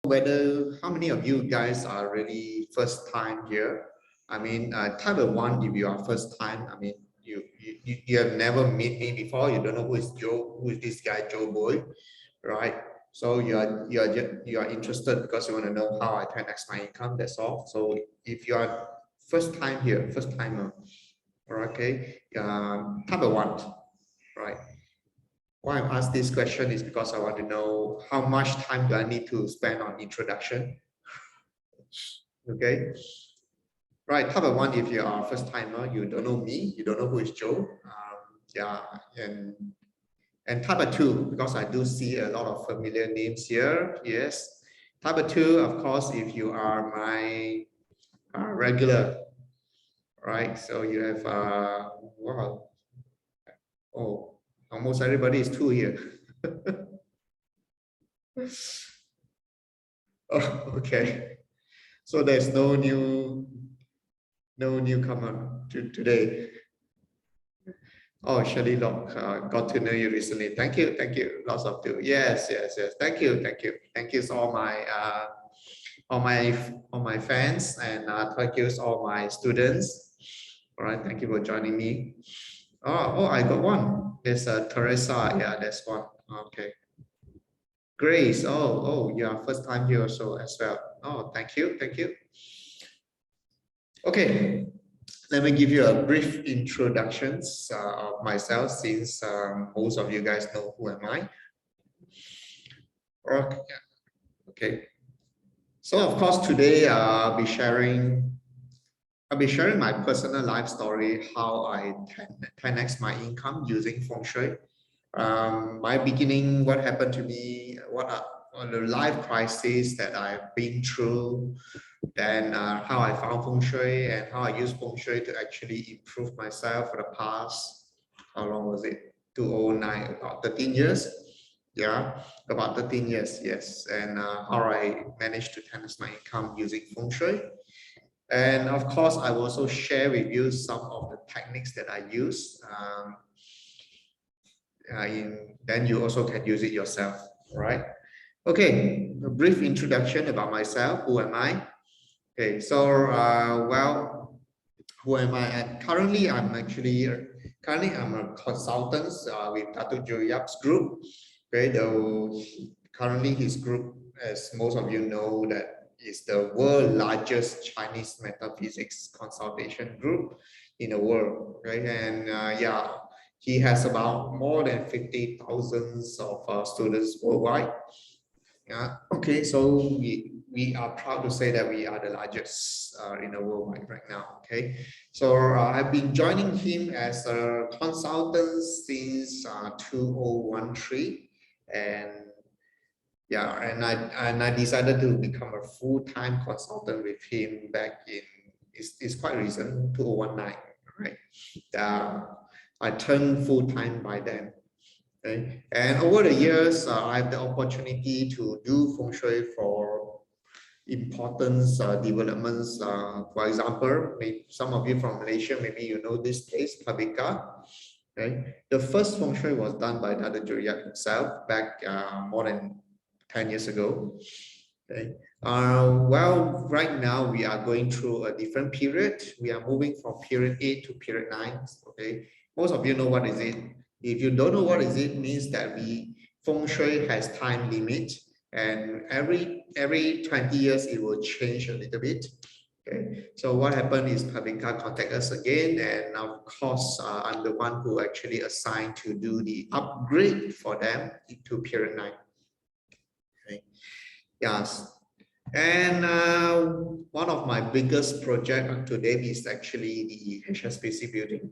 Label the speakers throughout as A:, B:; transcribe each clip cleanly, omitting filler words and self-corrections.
A: whether how many of you guys are really first time here. I mean, type of one if you are first time. I mean, you have never met me before. You don't know who is Joe, who is this guy Joe Boey, right? So you are interested because you want to know how I 10x my income. That's all. So if you are first time here, first timer, okay, type of one, right? Why I asked this question is because I want to know how much time do I need to spend on introduction. Okay, right. Type of one, if you are a first timer, you don't know me, you don't know who is Joe. Yeah, and type of two, because I do see a lot of familiar names here. Yes, type of two, of course, if you are my regular, right? So you have wow, oh, almost everybody is two here. Oh, okay. So there's no newcomer today. Oh, Shirley Locke, got to know you recently. Thank you, thank you. Lots of you. Yes, yes, yes. Thank you, thank you, thank you to all my fans, and thank you to all my students. All right, thank you for joining me. Oh, I got one. There's Teresa. Yeah, that's one. Okay. Grace. Oh, you are first time here also as well. Oh, thank you, thank you. Okay, let me give you a brief introductions of myself, since most of you guys know who am I. Okay. So of course today I'll be sharing my personal life story, how I 10x my income using Feng Shui. My beginning, what happened to me, what are the life crisis that I've been through, then how I found Feng Shui and how I use Feng Shui to actually improve myself for the past, how long was it? 2009, about 13 years. Yeah, about 13 years, yes. And how I managed to 10x my income using Feng Shui. And of course, I will also share with you some of the techniques that I use. Then you also can use it yourself, right? Okay, a brief introduction about myself. Who am I? Okay, so well, who am I? And currently, I'm a consultant with Dr. Joe Yap's group. Okay, though currently his group, as most of you know, that is the world largest Chinese metaphysics consultation group in the world. Okay, and yeah, he has about more than 50,000 of students worldwide. Yeah. Okay. So we are proud to say that we are the largest in the world right now. Okay. So I've been joining him as a consultant since 2013, and yeah, and I decided to become a full-time consultant with him back in it's quite recent, 2019, right? I turned full-time by then. Okay. And over the years, I have the opportunity to do Feng Shui for important developments. For example, maybe some of you from Malaysia, maybe you know this place, Pabika. Okay. The first Feng Shui was done by Dr. Juriat himself back more than 10 years ago. Okay. Well, right now we are going through a different period. We are moving from period 8 to period 9. Okay. Most of you know what is it. If you don't know what is it, means that Feng Shui has time limit, and every 20 years it will change a little bit. Okay, so what happened is Pavika contact us again, and of course I'm the one who actually assigned to do the upgrade for them into period 9. Okay. Yes, and one of my biggest project to date is actually the HSBC building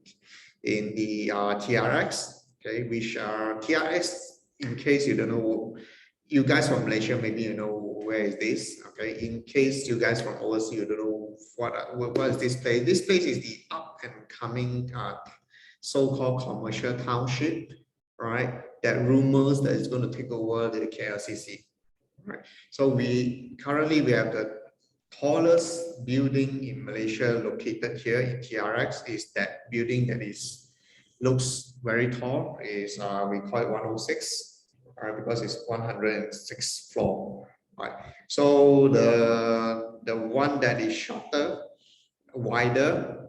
A: in the TRX. Okay, which TRX, in case you don't know, you guys from Malaysia, maybe you know where is this. Okay, in case you guys from overseas, you don't know what is this place. This place is the up and coming so-called commercial township, right? That rumors that it's going to take over the KLCC. Right. So currently we have the tallest building in Malaysia located here in TRX. Is that building that looks very tall, is we call it 106 because it's 106 floor. right? So the one that is shorter, wider,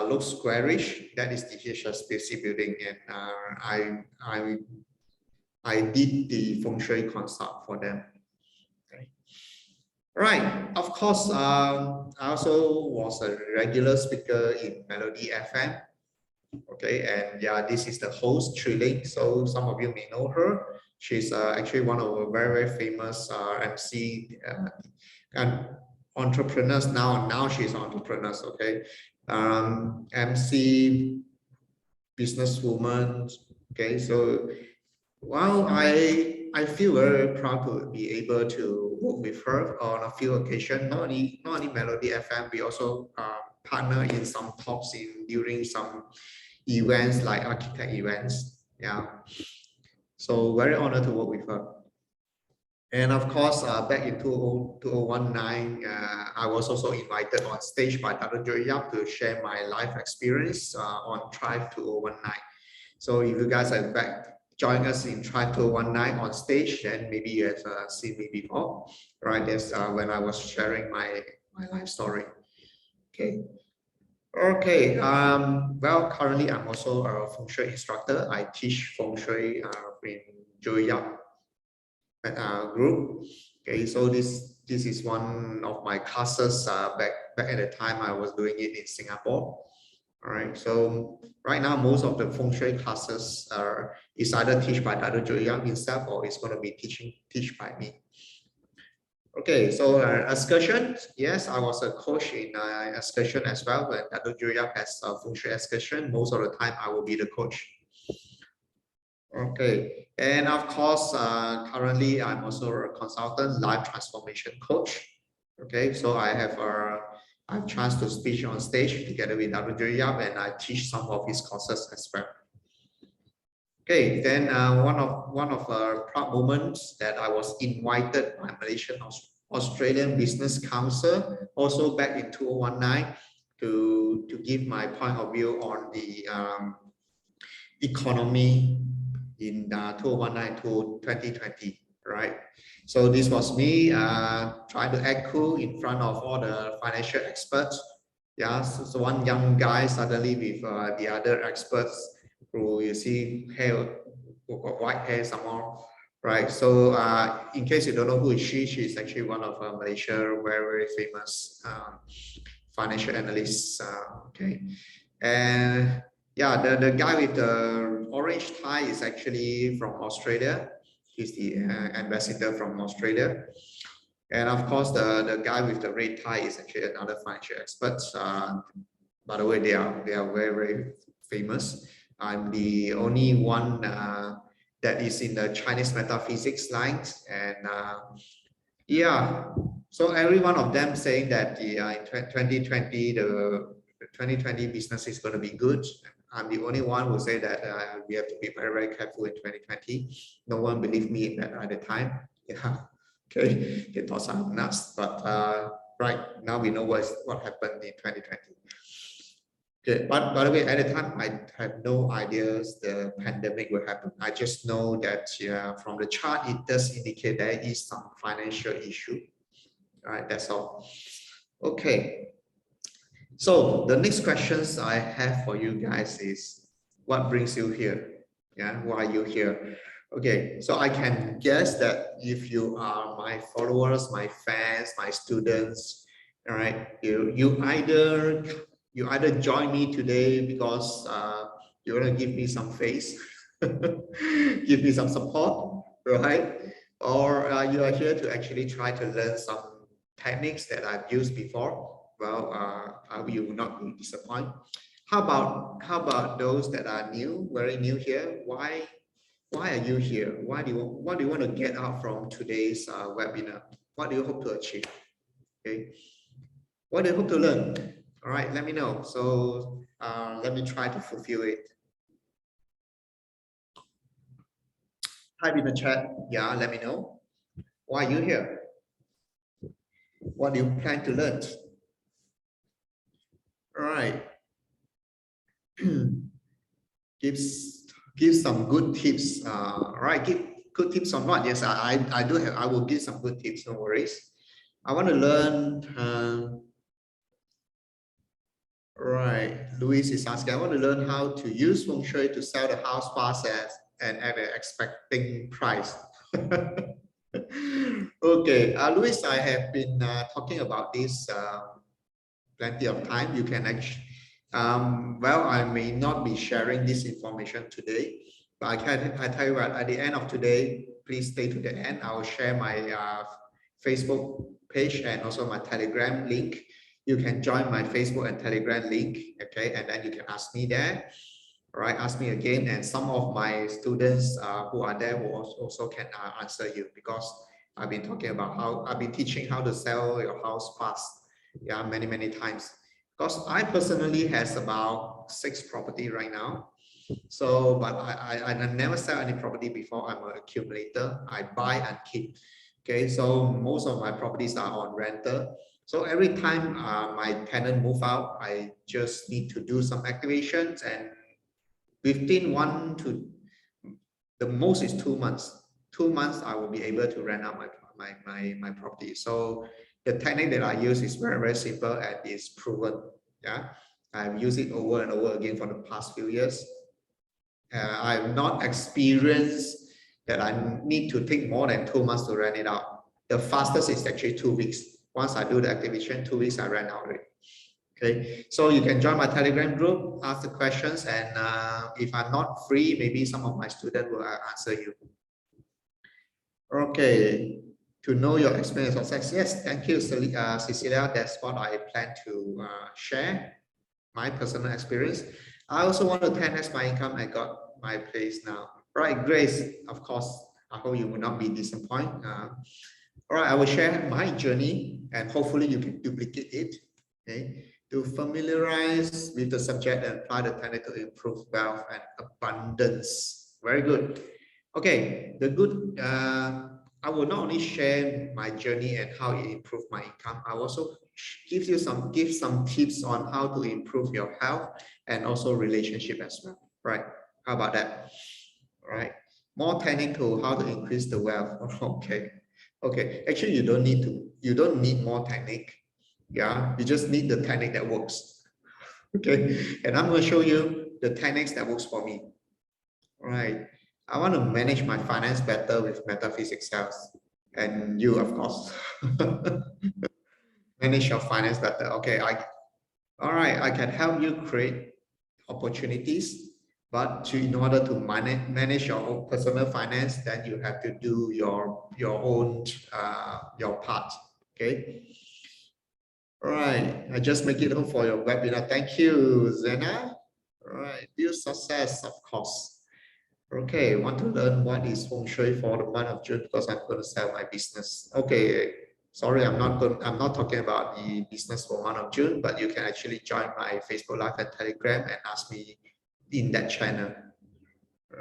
A: looks squarish, that is the HSBC building, and I did the feng shui consult for them. Okay. Right. Of course, I also was a regular speaker in Melody FM. Okay, and yeah, this is the host, Trilling. So some of you may know her. She's actually one of a very, very famous MC and entrepreneurs now. Now she's entrepreneurs. Okay, MC, businesswoman. Okay, so well, I feel very proud to be able to work with her on a few occasions. Not only Melody FM, we also partner in some talks during some events like architect events. Yeah, so very honored to work with her. And of course, back in 2019, I was also invited on stage by Dr. Joy Yap to share my life experience on Thrive 2019. So if you guys are back, join us in Thrive 2019 on stage, then maybe you have seen me before, right? That's when I was sharing my life story. Okay. Okay. Well, currently I'm also a Feng Shui instructor. I teach Feng Shui in Joy Yap group. Okay, so this is one of my classes back at the time I was doing it in Singapore. All right, so right now most of the feng shui classes is either teach by Dr. Joy Yang himself or it's going to be teach by me. Okay, so excursion. Yes, I was a coach in excursion as well. When Dr. Joy Yang has a feng shui excursion, most of the time I will be the coach. Okay, and of course, currently I'm also a consultant, life transformation coach. Okay, so I have a chance to speak on stage together with Dr. Yap, and I teach some of his courses as well. Okay, then one of proud moments that I was invited by Malaysian Australian Business Council, also back in 2019, to give my point of view on the economy in 2019 to 2020, right? So this was me trying to act cool in front of all the financial experts. Yeah, so one young guy suddenly with the other experts who you see hair, white hair somehow, right? So in case you don't know who is she, she's actually one of Malaysia very, very famous financial analysts. Okay, and yeah, the guy with the orange tie is actually from Australia. He's the ambassador from Australia. And of course, the guy with the red tie is actually another financial expert. By the way, they are very, very famous. I'm the only one that is in the Chinese metaphysics lines. And yeah, so every one of them saying that in 2020, the 2020 business is going to be good. I'm the only one who say that we have to be very, very careful in 2020. No one believed me at the time. Yeah, okay, they thought I'm nuts. But right now we know what happened in 2020. Okay, but by the way, at the time I had no ideas the pandemic will happen. I just know that from the chart it does indicate there is some financial issue. All right, that's all. Okay. So the next questions I have for you guys is, what brings you here? Yeah, why are you here? Okay, so I can guess that if you are my followers, my fans, my students, all right, you either join me today because you want to give me some face, give me some support, right? Or you are here to actually try to learn some techniques that I've used before. Well, I will not be disappointed. How about those that are new, very new here? Why are you here? What do you want to get out from today's webinar? What do you hope to achieve? Okay, what do you hope to learn? All right, let me know. So let me try to fulfill it. Type in the chat. Yeah, let me know. Why are you here? What do you plan to learn? All right. Give some good tips. Right. Good tips on what? Yes, I do have. I will give some good tips. No worries. I want to learn. Right, Luis is asking. I want to learn how to use Feng Shui to sell the house fast and at an expecting price. Okay, Luis, I have been talking about this plenty of time. You can actually, well, I may not be sharing this information today, but I tell you what, at the end of today, please stay to the end. I will share my Facebook page and also my Telegram link. You can join my Facebook and Telegram link, okay, and then you can ask me there. All right, ask me again, and some of my students who are there will also can answer you, because I've been talking about how I've been teaching how to sell your house fast, yeah, many times. Because I personally has about 6 property right now. So, but I never sell any property before. I'm an accumulator. I buy and keep. Okay, so most of my properties are on rental. So every time my tenant move out, I just need to do some activations, and within 1 to the most is 2 months. 2 months, I will be able to rent out my property. So the technique that I use is very simple and is proven. Yeah, I've used it over and over again for the past few years. I've not experienced that I need to take more than 2 months to rent it out. The fastest is actually 2 weeks. Once I do the activation, 2 weeks I rent out already. Okay, so you can join my Telegram group, ask the questions, and if I'm not free, maybe some of my students will answer you. Okay, to know your experience of success. Yes, thank you, Cecilia. That's what I plan to share, my personal experience. I also want to 10x my income. I got my place now. Right, Grace, of course, I hope you will not be disappointed. All right, I will share my journey, and hopefully you can duplicate it. Okay, to familiarize with the subject and apply the technique to improve wealth and abundance. Very good. Okay, the good. I will not only share my journey and how it improved my income. I will also give some tips on how to improve your health and also relationship as well. Right? How about that? All right. More technique to how to increase the wealth. Okay. Okay. Actually, you don't need more technique. Yeah, you just need the technique that works. Okay, and I'm going to show you the techniques that works for me. All right, I want to manage my finance better with metaphysics sales, and you, of course, manage your finance better. Okay, all right, I can help you create opportunities, but in order to manage your own personal finance, then you have to do your own your part. Okay. All right, I just make it home for your webinar. Thank you, Zena. All right, build success, of course. Okay, want to learn what is Feng Shui for the month of June, because I'm going to sell my business. Okay, sorry, I'm not talking about the business for month of June, but you can actually join my Facebook Live and Telegram and ask me in that channel.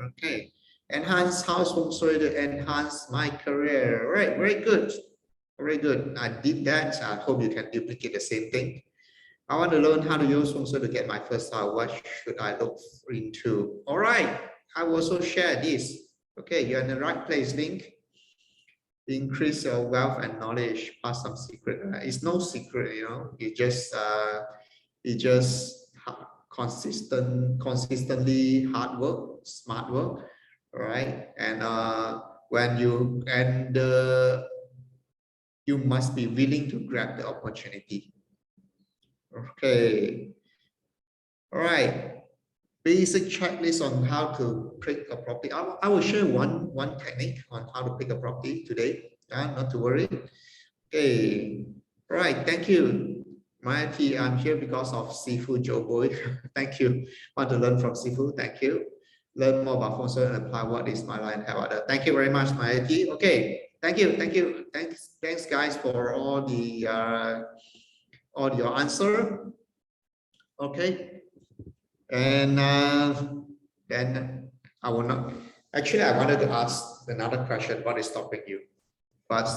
A: Okay, enhance house Feng Shui to enhance my career. All right, very good. Very good. I did that. I hope you can duplicate the same thing. I want to learn how to use Feng Shui to get my first house. What should I look into? All right. I will also share this. Okay, you're in the right place. Link. Increase your wealth and knowledge. Pass some secret. It's no secret, you know. It just consistently hard work, smart work. All right. And when you must be willing to grab the opportunity. Okay. All right. Basic checklist on how to pick a property. I will share one technique on how to pick a property today. Not to worry. Okay. All right. Thank you. I'm here because of Sifu Joe Boey. Thank you. Want to learn from Sifu? Thank you. Learn more about Feng Shui and apply what is my line. Thank you very much, my IT. Okay. Thank you. Thanks, guys, for all your answer. Okay, and then I will not. Actually, I wanted to ask another question. What is stopping you? But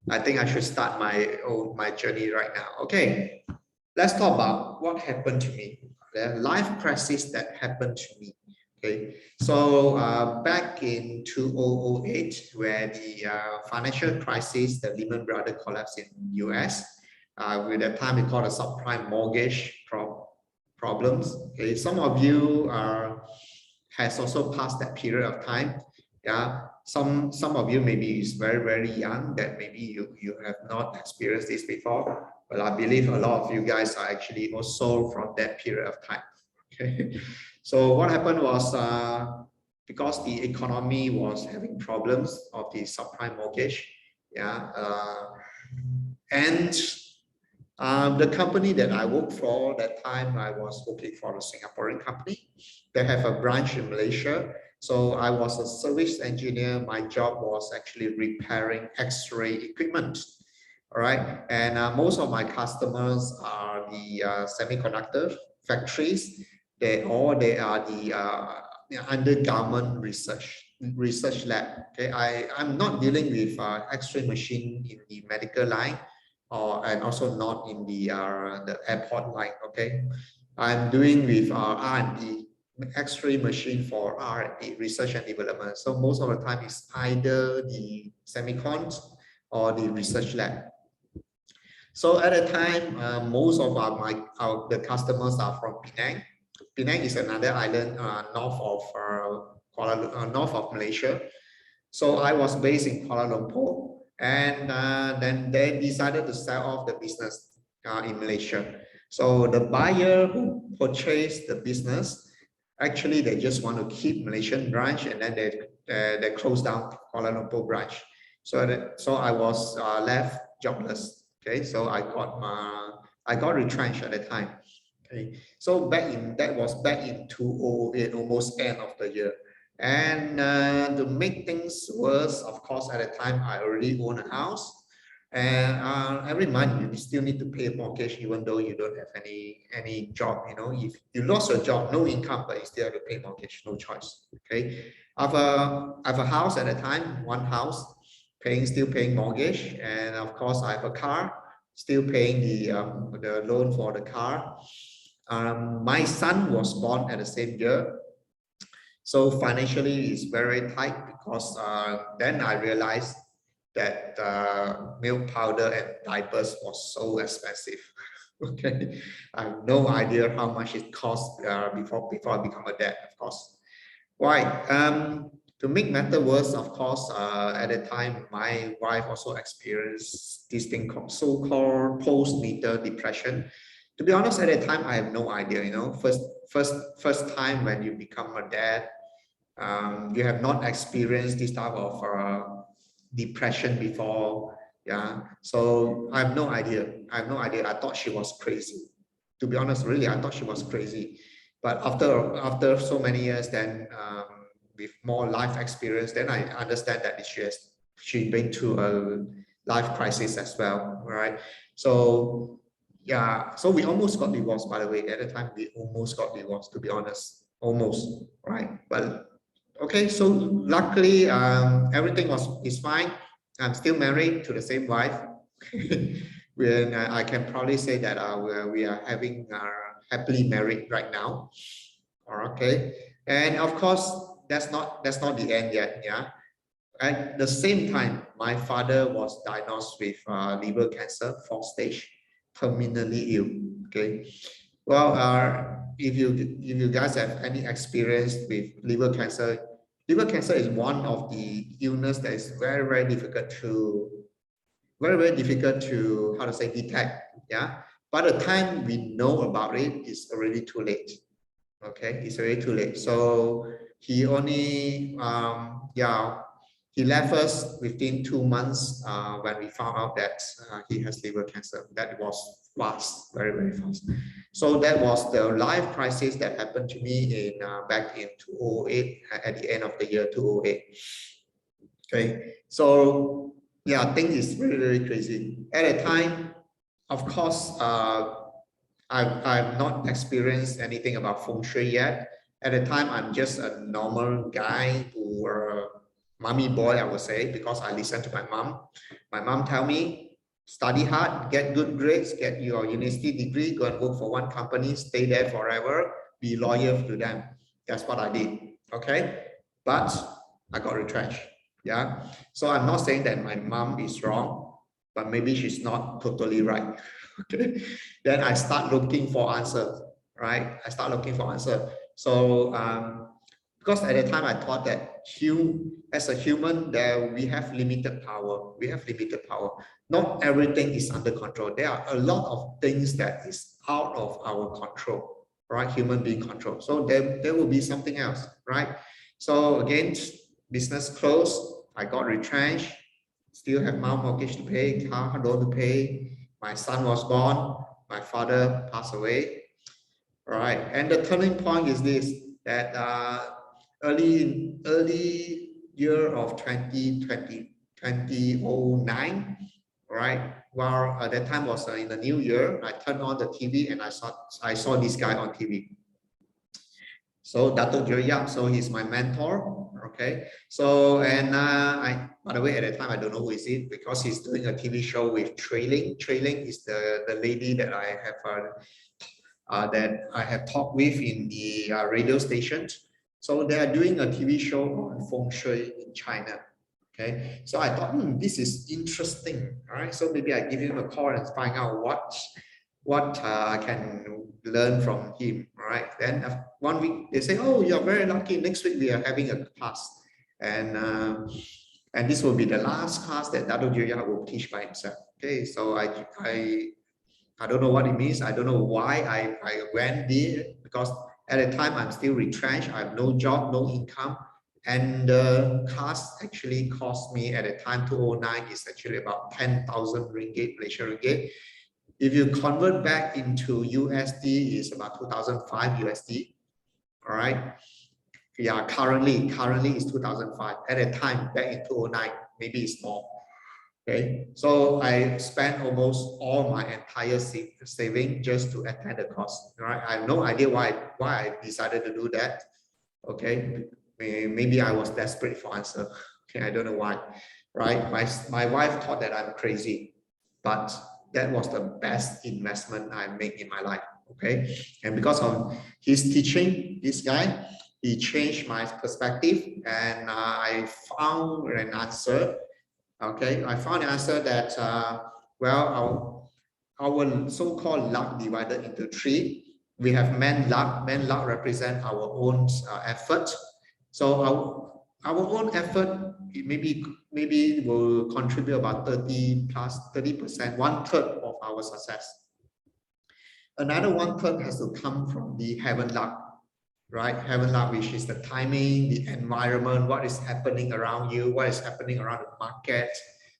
A: I think I should start my journey right now. Okay, let's talk about what happened to me. The life crisis that happened to me. Okay, so back in 2008, where the financial crisis, the Lehman Brothers collapse in US, with that time we call the subprime mortgage problems. Okay, some of you has also passed that period of time. Yeah, some of you maybe is very young, that maybe you have not experienced this before, but I believe a lot of you guys are actually also from that period of time. Okay. So what happened was because the economy was having problems of the subprime mortgage, yeah, and the company that I worked for that time, I was working for a Singaporean company. They have a branch in Malaysia. So I was a service engineer. My job was actually repairing X-ray equipment. All right, and most of my customers are the semiconductor factories. They are the under government research lab. Okay, I'm not dealing with X-ray machine in the medical line, and also not in the airport line. Okay, I'm doing with R&D, X-ray machine for R&D, research and development. So most of the time it's either the semicons or the research lab. So at the time, most of the customers are from Penang. Penang is another island north of Malaysia. So I was based in Kuala Lumpur, and then they decided to sell off the business in Malaysia. So the buyer who purchased the business, actually they just want to keep Malaysian branch, and then they closed down Kuala Lumpur branch. So I was left jobless. Okay, so I got retrenched at the time. Okay, so that was back in 2008, almost end of the year. And to make things worse, of course, at the time I already own a house, and every month you still need to pay a mortgage, even though you don't have any job. You know, if you lost your job, no income, but you still have to pay mortgage, no choice. Okay, I have a house at the time, one house, still paying mortgage, and of course I have a car, still paying the loan for the car. My son was born at the same year, so financially it's very tight, because then I realized that milk powder and diapers was so expensive. Okay, I have no idea how much it cost before I become a dad, of course. Why? To make matter worse, of course, at the time, my wife also experienced this thing called so-called postnatal depression. To be honest, at the time, I have no idea. You know, first time when you become a dad, you have not experienced this type of depression before. Yeah, so I have no idea. I thought she was crazy. To be honest, really, I thought she was crazy. But after so many years, then with more life experience, then I understand that she's been through a life crisis as well, right? So yeah, so we almost got divorced, by the way. At the time, we almost got divorced, to be honest, almost, right? But okay, so luckily everything is fine. I'm still married to the same wife. When I can probably say that we are having happily married right now. Okay, and of course that's not the end yet. Yeah, at the same time, my father was diagnosed with liver cancer, fourth stage, terminally ill. Okay, well, if you guys have any experience with liver cancer is one of the illness that is very difficult to how to say detect. Yeah, by the time we know about it, it's already too late. Okay, it's already too late. So he only he left us within 2 months when we found out that he has liver cancer. That was fast, very fast. So that was the life crisis that happened to me in back in 2008, at the end of the year 2008. Okay, so yeah, things is very crazy. At a time, of course, I've not experienced anything about Feng Shui yet. At the time, I'm just a normal guy who mommy boy, I would say, because I listen to my mom. My mom tell me, study hard, get good grades, get your university degree, go and work for one company, stay there forever, be loyal to them. That's what I did. Okay, but I got retrenched. Yeah, so I'm not saying that my mom is wrong, but maybe she's not totally right. Okay, then I start looking for answers. Right, I start looking for answer. So because at the time I thought that as a human, there we have limited power. We have limited power. Not everything is under control. There are a lot of things that is out of our control, right? Human being control. So there will be something else, right? So again, business closed. I got retrenched. Still have my mortgage to pay, car loan to pay. My son was born. My father passed away. Right, and the turning point is this: that early year of 2020, 2009, right? While at that time was in the new year, I turned on the TV and I saw this guy on TV. So Dato Yap, so he's my mentor. Okay, so and by the way, at the time I don't know who is it because he's doing a TV show with Trailing. Trailing is the lady that I have talked with in the radio stations. So they are doing a TV show on Feng Shui in China. Okay, so I thought, this is interesting. All right, so maybe I give him a call and find out what I can learn from him. All right, then 1 week they say, oh, you're very lucky. Next week we are having a class, and this will be the last class that Dado Jirya will teach by himself. Okay, so I don't know what it means. I don't know why I went there because at the time I'm still retrenched. I have no job, no income. And the class actually cost me at the time 2009 is actually about 10,000 ringgit, Malaysian ringgit. If you convert back into USD, it's about 2005 USD. All right. Yeah, currently it's 2005. At the time, back in 2009, maybe it's more. Okay, so I spent almost all my entire saving just to attend the course. Right, I have no idea why I decided to do that. Okay, maybe I was desperate for answer. Okay, I don't know why. Right, my wife thought that I'm crazy, but that was the best investment I made in my life. Okay, and because of his teaching, this guy, he changed my perspective, and I found an answer. Okay, I found the answer that, well, our so-called luck divided into three. We have man luck. Man luck represent our own effort. So our own effort maybe will contribute about 30%, 1/3 of our success. Another 1/3 has to come from the heaven luck. Right, heaven luck, which is the timing, the environment, what is happening around you, what is happening around the market.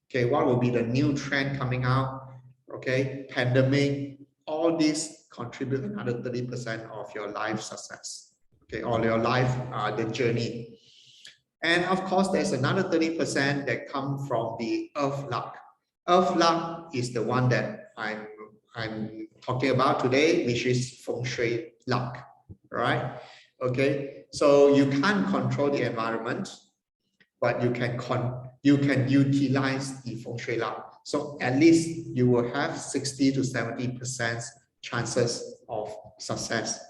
A: Okay, what will be the new trend coming out? Okay, pandemic, all these contribute another 30% of your life success. Okay, or your life, the journey. And of course, there's another 30% that come from the earth luck. Earth luck is the one that I'm talking about today, which is Feng Shui luck. Right? Okay, so you can't control the environment, but you can utilize the Feng Shui luck. So at least you will have 60 to 70% chances of success,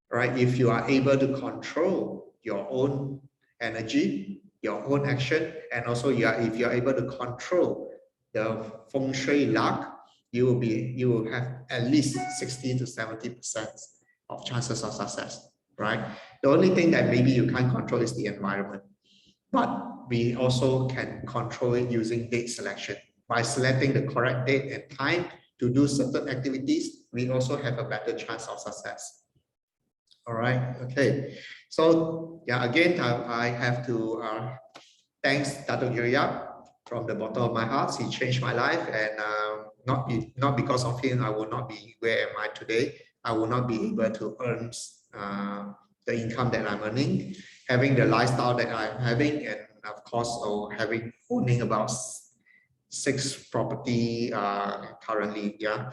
A: right? If you are able to control your own energy, your own action, and also if you are able to control the Feng Shui luck, you will have at least 60 to 70% of chances of success. Right? The only thing that maybe you can't control is the environment, but we also can control it using date selection. By selecting the correct date and time to do certain activities, we also have a better chance of success. All right, okay. So yeah, again, I have to thanks Dato Yap from the bottom of my heart. He changed my life, and not because of him, I will not be where am I today. I will not be able to earn the income that I'm earning, having the lifestyle that I'm having, and of course, owning about 6 property currently. Yeah.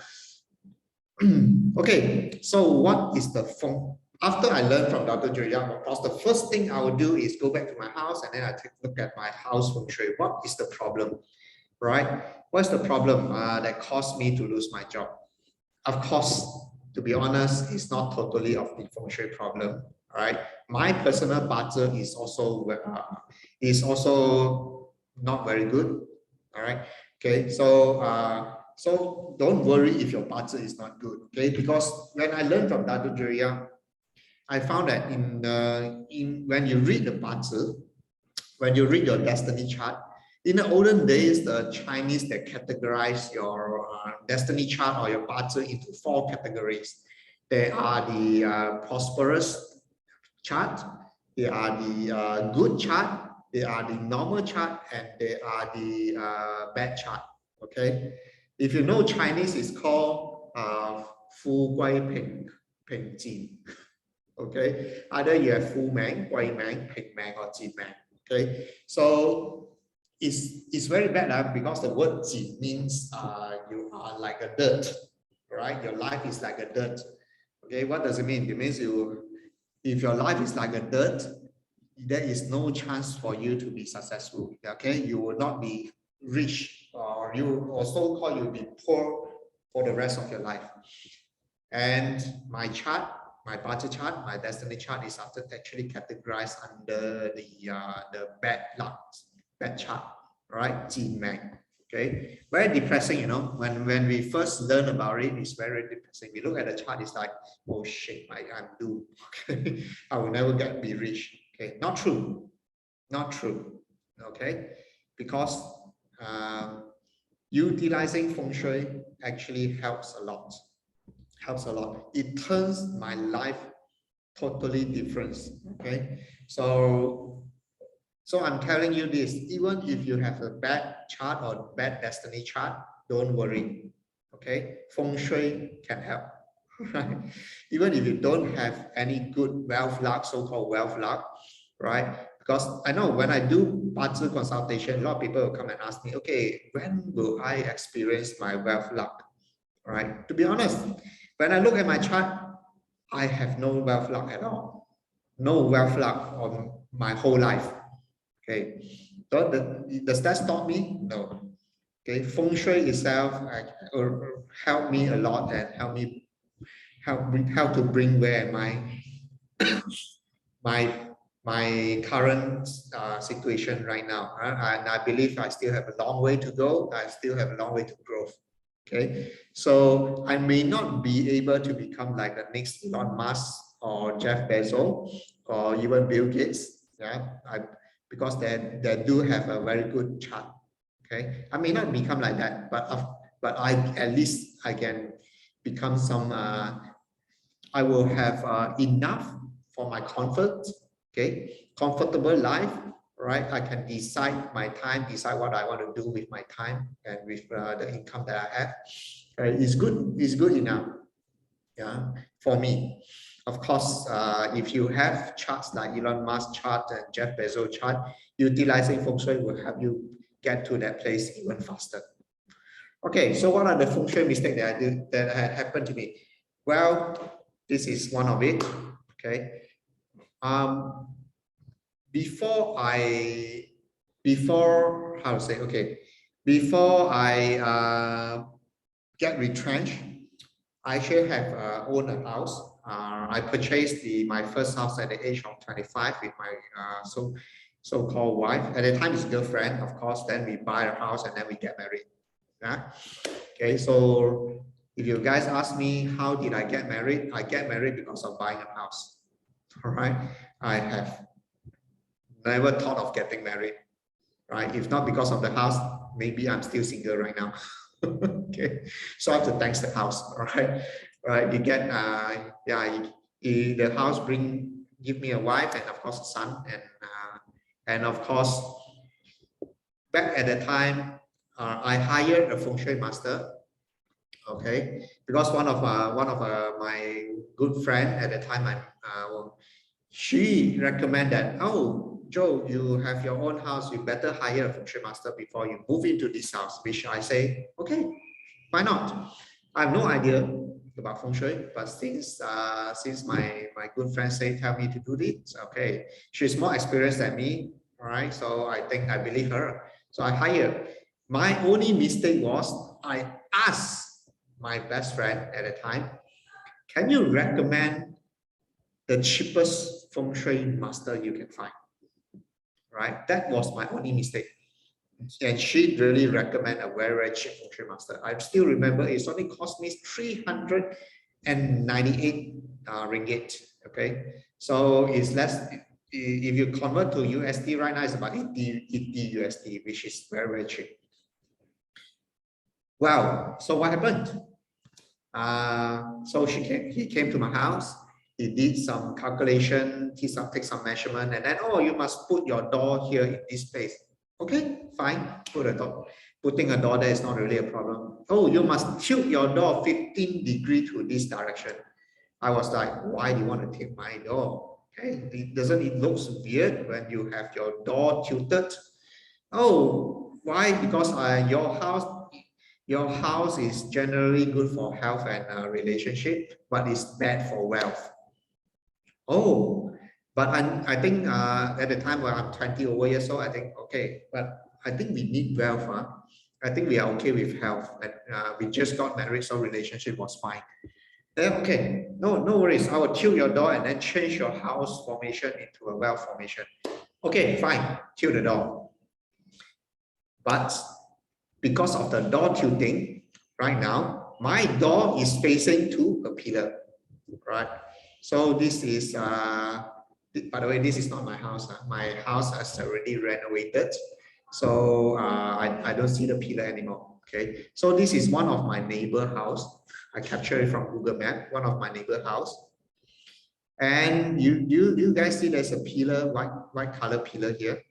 A: Okay. So what is the Feng? After I learned from Dr. Joyang, of course, the first thing I will do is go back to my house and then I take a look at my house Feng Shui. What is the problem, right? What's the problem that caused me to lose my job? Of course, to be honest, it's not totally of the Feng Shui problem. All right, my personal budget is also not very good. All right, okay, so don't worry if your budget is not good. Okay, because when I learned from Dadu Jaya, I found that when you read the budget, when you read your destiny chart, in the olden days, the Chinese, they categorize your destiny chart or your budget into 4 categories. They are the prosperous chart, they are the good chart, they are the normal chart, and they are the bad chart. Okay, if you know Chinese, it's called Fu Guai Peng Jin. Okay, either you have Fu Mang, Guai Mang, Peng Mang, or Jin Mang. Okay, so it's very bad because the word Jin means you are like a dirt, right? Your life is like a dirt. Okay, what does it mean? It means if your life is like a dirt, there is no chance for you to be successful. Okay, you will not be rich, or you also call you'll be poor for the rest of your life. And my chart, my budget chart, my destiny chart is actually categorized under the bad luck, bad chart, right? Jin Mang. Okay, very depressing, you know. When we first learn about it, it's very depressing. We look at the chart, it's like, oh shit, I'm doomed. Okay, I will never be rich. Okay, not true, not true. Okay, because utilizing feng shui actually helps a lot. Helps a lot. It turns my life totally different. Okay, so I'm telling you this, even if you have a bad chart or bad destiny chart, don't worry. Okay, feng shui can help. Right? Even if you don't have any good wealth luck, so-called wealth luck, right? Because I know when I do budget consultation, a lot of people will come and ask me, okay, when will I experience my wealth luck? Right? To be honest, when I look at my chart, I have no wealth luck at all. No wealth luck on my whole life. Okay, does that stop me? No. Okay, feng shui itself helped me a lot and help to bring where my current situation right now. And I believe I still have a long way to go. I still have a long way to grow. Okay, so I may not be able to become like the next Elon Musk or Jeff Bezos or even Bill Gates. Yeah, because they do have a very good chart. Okay, I may not become like that, but I at least I can become some. I will have enough for my comfort. Okay, comfortable life. Right, I can decide my time, decide what I want to do with my time and with the income that I have. It's good enough. Yeah, for me. Of course, if you have charts like Elon Musk chart and Jeff Bezos chart, utilizing feng shui will help you get to that place even faster. Okay, so what are the feng shui mistakes that I did that had happened to me? Well, this is one of it. Okay. Before how to say, okay, before I get retrenched, I actually have owned a house. I purchased my first house at the age of 25 with my so-called wife. At the time, it's girlfriend, of course. Then we buy a house and then we get married. Yeah. Okay, so if you guys ask me how did I get married, I get married because of buying a house. All right, I have never thought of getting married. Right, if not because of the house, maybe I'm still single right now. Okay, so I have to thank the house. All right, you get the house give me a wife and of course a son, and of course back at the time I hired a feng shui master. Okay, because one of my good friend at the time, she recommended, oh Joe, you have your own house, you better hire a feng shui master before you move into this house. Which I say, okay, why not? I have no idea about feng shui, but since my good friend tell me to do this, okay, she's more experienced than me, all right? So I think I believe her. So I hired. My only mistake was I asked my best friend at the time, can you recommend the cheapest Feng Shui master you can find, right? That was my only mistake. And she really recommend a very, very cheap Feng Shui master. I still remember it's only cost me 398 ringgit. Okay, so it's less. If you convert to USD right now, it's about 80 USD, which is very, very cheap. Well, so what happened? So he came to my house. He did some calculation. He take some measurement, and then you must put your door here in this place. Okay, fine. Put a door. Putting a door there is not really a problem. Oh, you must tilt your door 15 degrees to this direction. I was like, why do you want to tilt my door? Okay, doesn't it looks weird when you have your door tilted? Oh, why? Because your house is generally good for health and relationship, but it's bad for wealth. Oh, but I think at the time when I'm 20 over years old, I think, okay, but I think we need wealth. I think we are okay with health. And we just got married, so relationship was fine. Then, okay, no worries. I will tilt your door and then change your house formation into a wealth formation. Okay, fine, tilt the door. But because of the door tilting, right now, my door is facing to a pillar, right? So this is, by the way, this is not my house. My house has already renovated. So I don't see the pillar anymore, okay? So this is one of my neighbor house. I captured it from Google Map, one of my neighbor house. And you guys see there's a pillar, white color pillar here,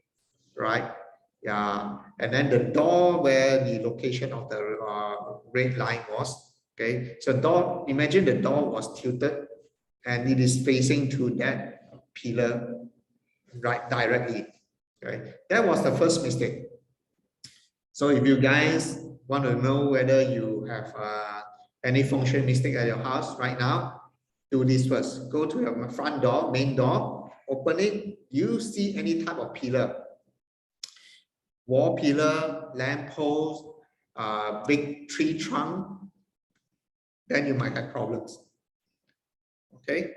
A: right? Yeah, and then the door where the location of the red line was, okay? So door, imagine the door was tilted and it is facing to that pillar right directly, okay? That was the first mistake. So if you guys want to know whether you have any Feng Shui mistake at your house right now, do this first. Go to your front door, main door, open it. You see any type of pillar, wall pillar, lamp post, big tree trunk, then you might have problems. Okay,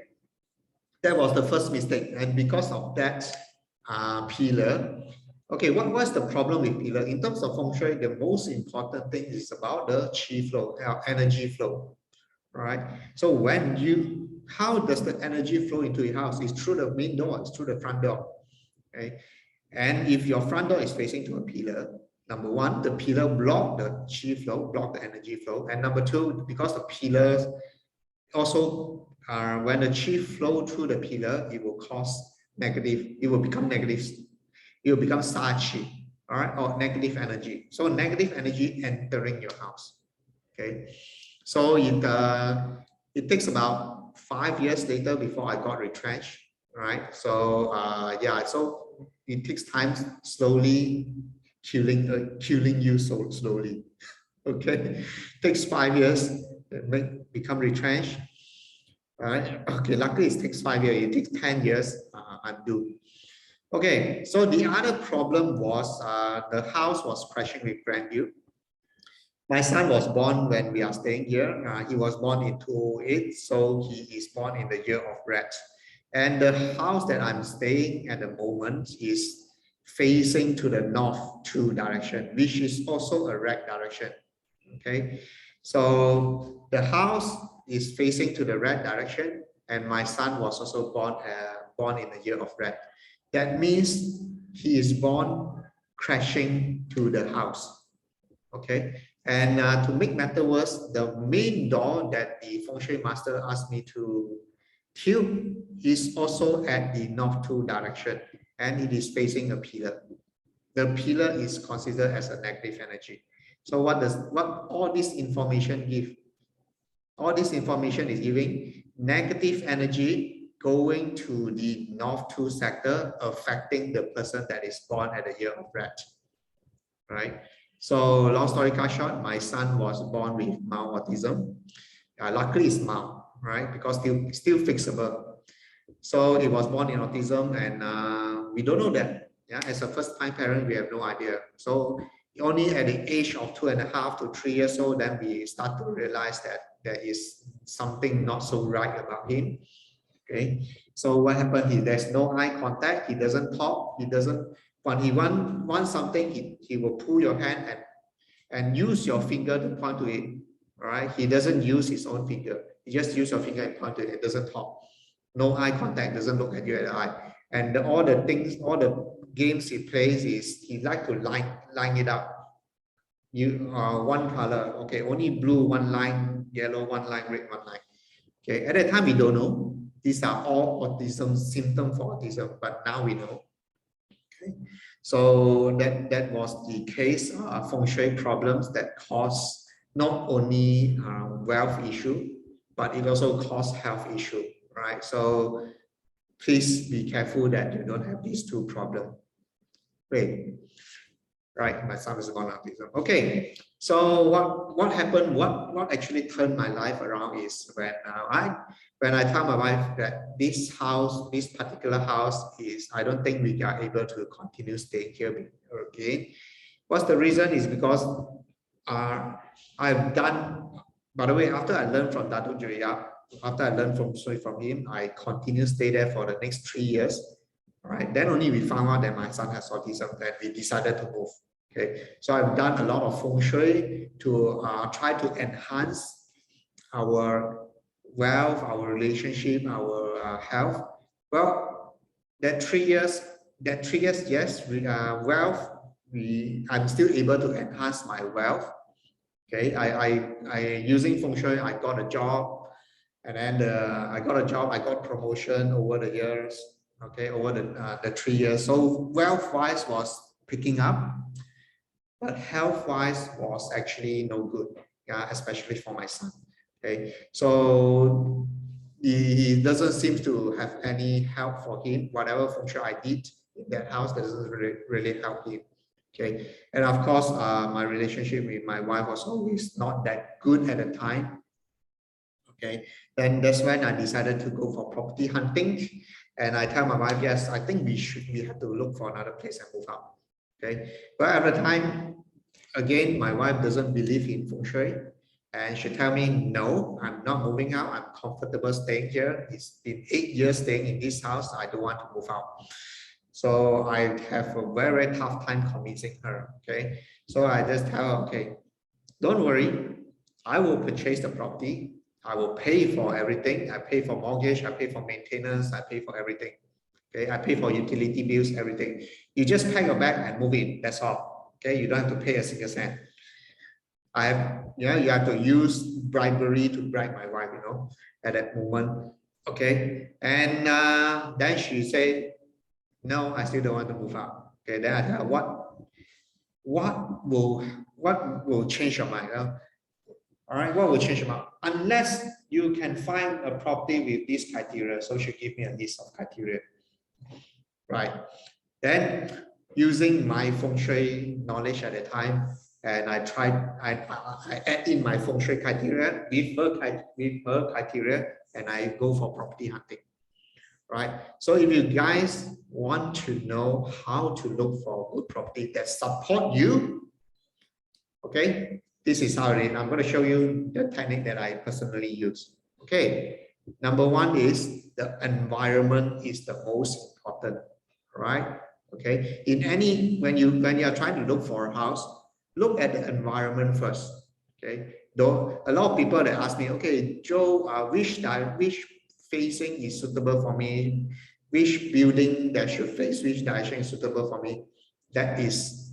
A: that was the first mistake, and because of that pillar, okay, what's the problem with pillar? In terms of Feng Shui, the most important thing is about the qi flow, energy flow, right? So how does the energy flow into your house? It's through the main door, it's through the front door, okay? And if your front door is facing to a pillar, number one, the pillar block the qi flow, block the energy flow. And number two, because the pillars also, when the qi flow through the pillar, it will cause negative, it will become negative, it will become sa qi, all right, or negative energy. So negative energy entering your house, okay? So it takes about 5 years later before I got retrenched, right? So yeah, so it takes time slowly killing you so slowly. Okay, takes 5 years become retrenched. Right? Okay, luckily it takes 5 years. It takes 10 years undo. Okay, so the other problem was the house was crashing with grandeur. My son was born when we are staying here. He was born in 2008, so he is born in the year of rat. And the house that I'm staying at the moment is facing to the north 2 direction, which is also a red direction. Okay, so the house is facing to the red direction, and my son was also born in the year of red. That means he is born crashing to the house. Okay, and to make matter worse, the main door that the Feng Shui master asked me to tilt is also at the north 2 direction, and it is facing a pillar. The pillar is considered as a negative energy. So what all this information give? All this information is giving negative energy going to the north 2 sector, affecting the person that is born at the year of rat, right? So long story cut short, my son was born with mild autism. Luckily it's mild, right? Because still fixable. So he was born in autism, and we don't know that. Yeah, as a first-time parent, we have no idea. So only at the age of 2.5 to 3 years old, then we start to realize that there is something not so right about him. Okay, so what happened? There's no eye contact. He doesn't talk. He doesn't. When he wants something, he will pull your hand and use your finger to point to it. All right. He doesn't use his own finger. He just use your finger and point to it. It doesn't talk. No eye contact. Doesn't look at you at the eye. And all the things, all the games he plays is he like to line it up. You one color. Okay, only blue one line, yellow one line, red one line. Okay. At that time we don't know. These are all autism symptoms for autism, but now we know. Okay. So that was the case, Feng Shui problems that cause not only wealth issue, but it also cause health issue, right? So please be careful that you don't have these two problems. Great. Right, my son is born autism. Okay, so what happened? What actually turned my life around is when I tell my wife that this house, this particular house is, I don't think we are able to continue staying here again. What's the reason? Is because I've done. By the way, after I learned from Dato Jaya, after I learned from Shui from him, I continue stay there for the next 3 years. All right, then only we found out that my son has autism, and we decided to move. Okay, so I've done a lot of Feng Shui to try to enhance our wealth, our relationship, our health. Well, that 3 years, yes, wealth. I'm still able to enhance my wealth. Okay, I using Feng Shui, I got a job, and then I got a job, I got promotion over the years. Okay, over the 3 years. So wealth-wise was picking up. But health-wise was actually no good, especially for my son. Okay, so he doesn't seem to have any help for him. Whatever function I did in that house, that doesn't really help him. Okay, and of course, my relationship with my wife was always not that good at the time. Okay, then that's when I decided to go for property hunting, and I tell my wife, yes, I think we have to look for another place and move out. Okay, but at the time, again, my wife doesn't believe in Feng Shui, and she tell me, no, I'm not moving out. I'm comfortable staying here. It's been 8 years staying in this house. I don't want to move out. So I have a very tough time convincing her. Okay, so I just tell her, okay, don't worry, I will purchase the property. I will pay for everything. I pay for mortgage. I pay for maintenance. I pay for everything. Okay, I pay for utility bills, everything. You just pack your bag and move in. That's all. Okay, you don't have to pay a single cent. You have to use bribery to bribe my wife, at that moment. Okay, and then she said, no, I still don't want to move out. Okay, then I tell her, what will change your mind? All right, what will change your mind? Unless you can find a property with this criteria. So she gave me a list of criteria. Right. Then using my Feng Shui knowledge at the time, and I add in my Feng Shui criteria with her criteria, and I go for property hunting. Right. So if you guys want to know how to look for good property that support you, okay, this is how it is. I'm going to show you the technique that I personally use. Okay. Number one is the environment is the most important. Right. Okay. When you are trying to look for a house, look at the environment first. Okay. Though a lot of people that ask me, okay, Joe, which facing is suitable for me, which building that should face which direction is suitable for me, that is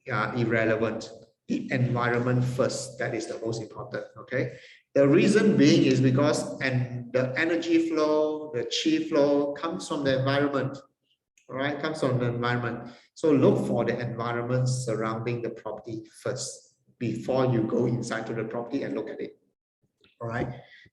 A: irrelevant. The environment first, that is the most important. Okay. The reason being is because the energy flow, the chi flow comes from the environment. All right, comes from the environment. So look for the environment surrounding the property first before you go inside to the property and look at it. All right.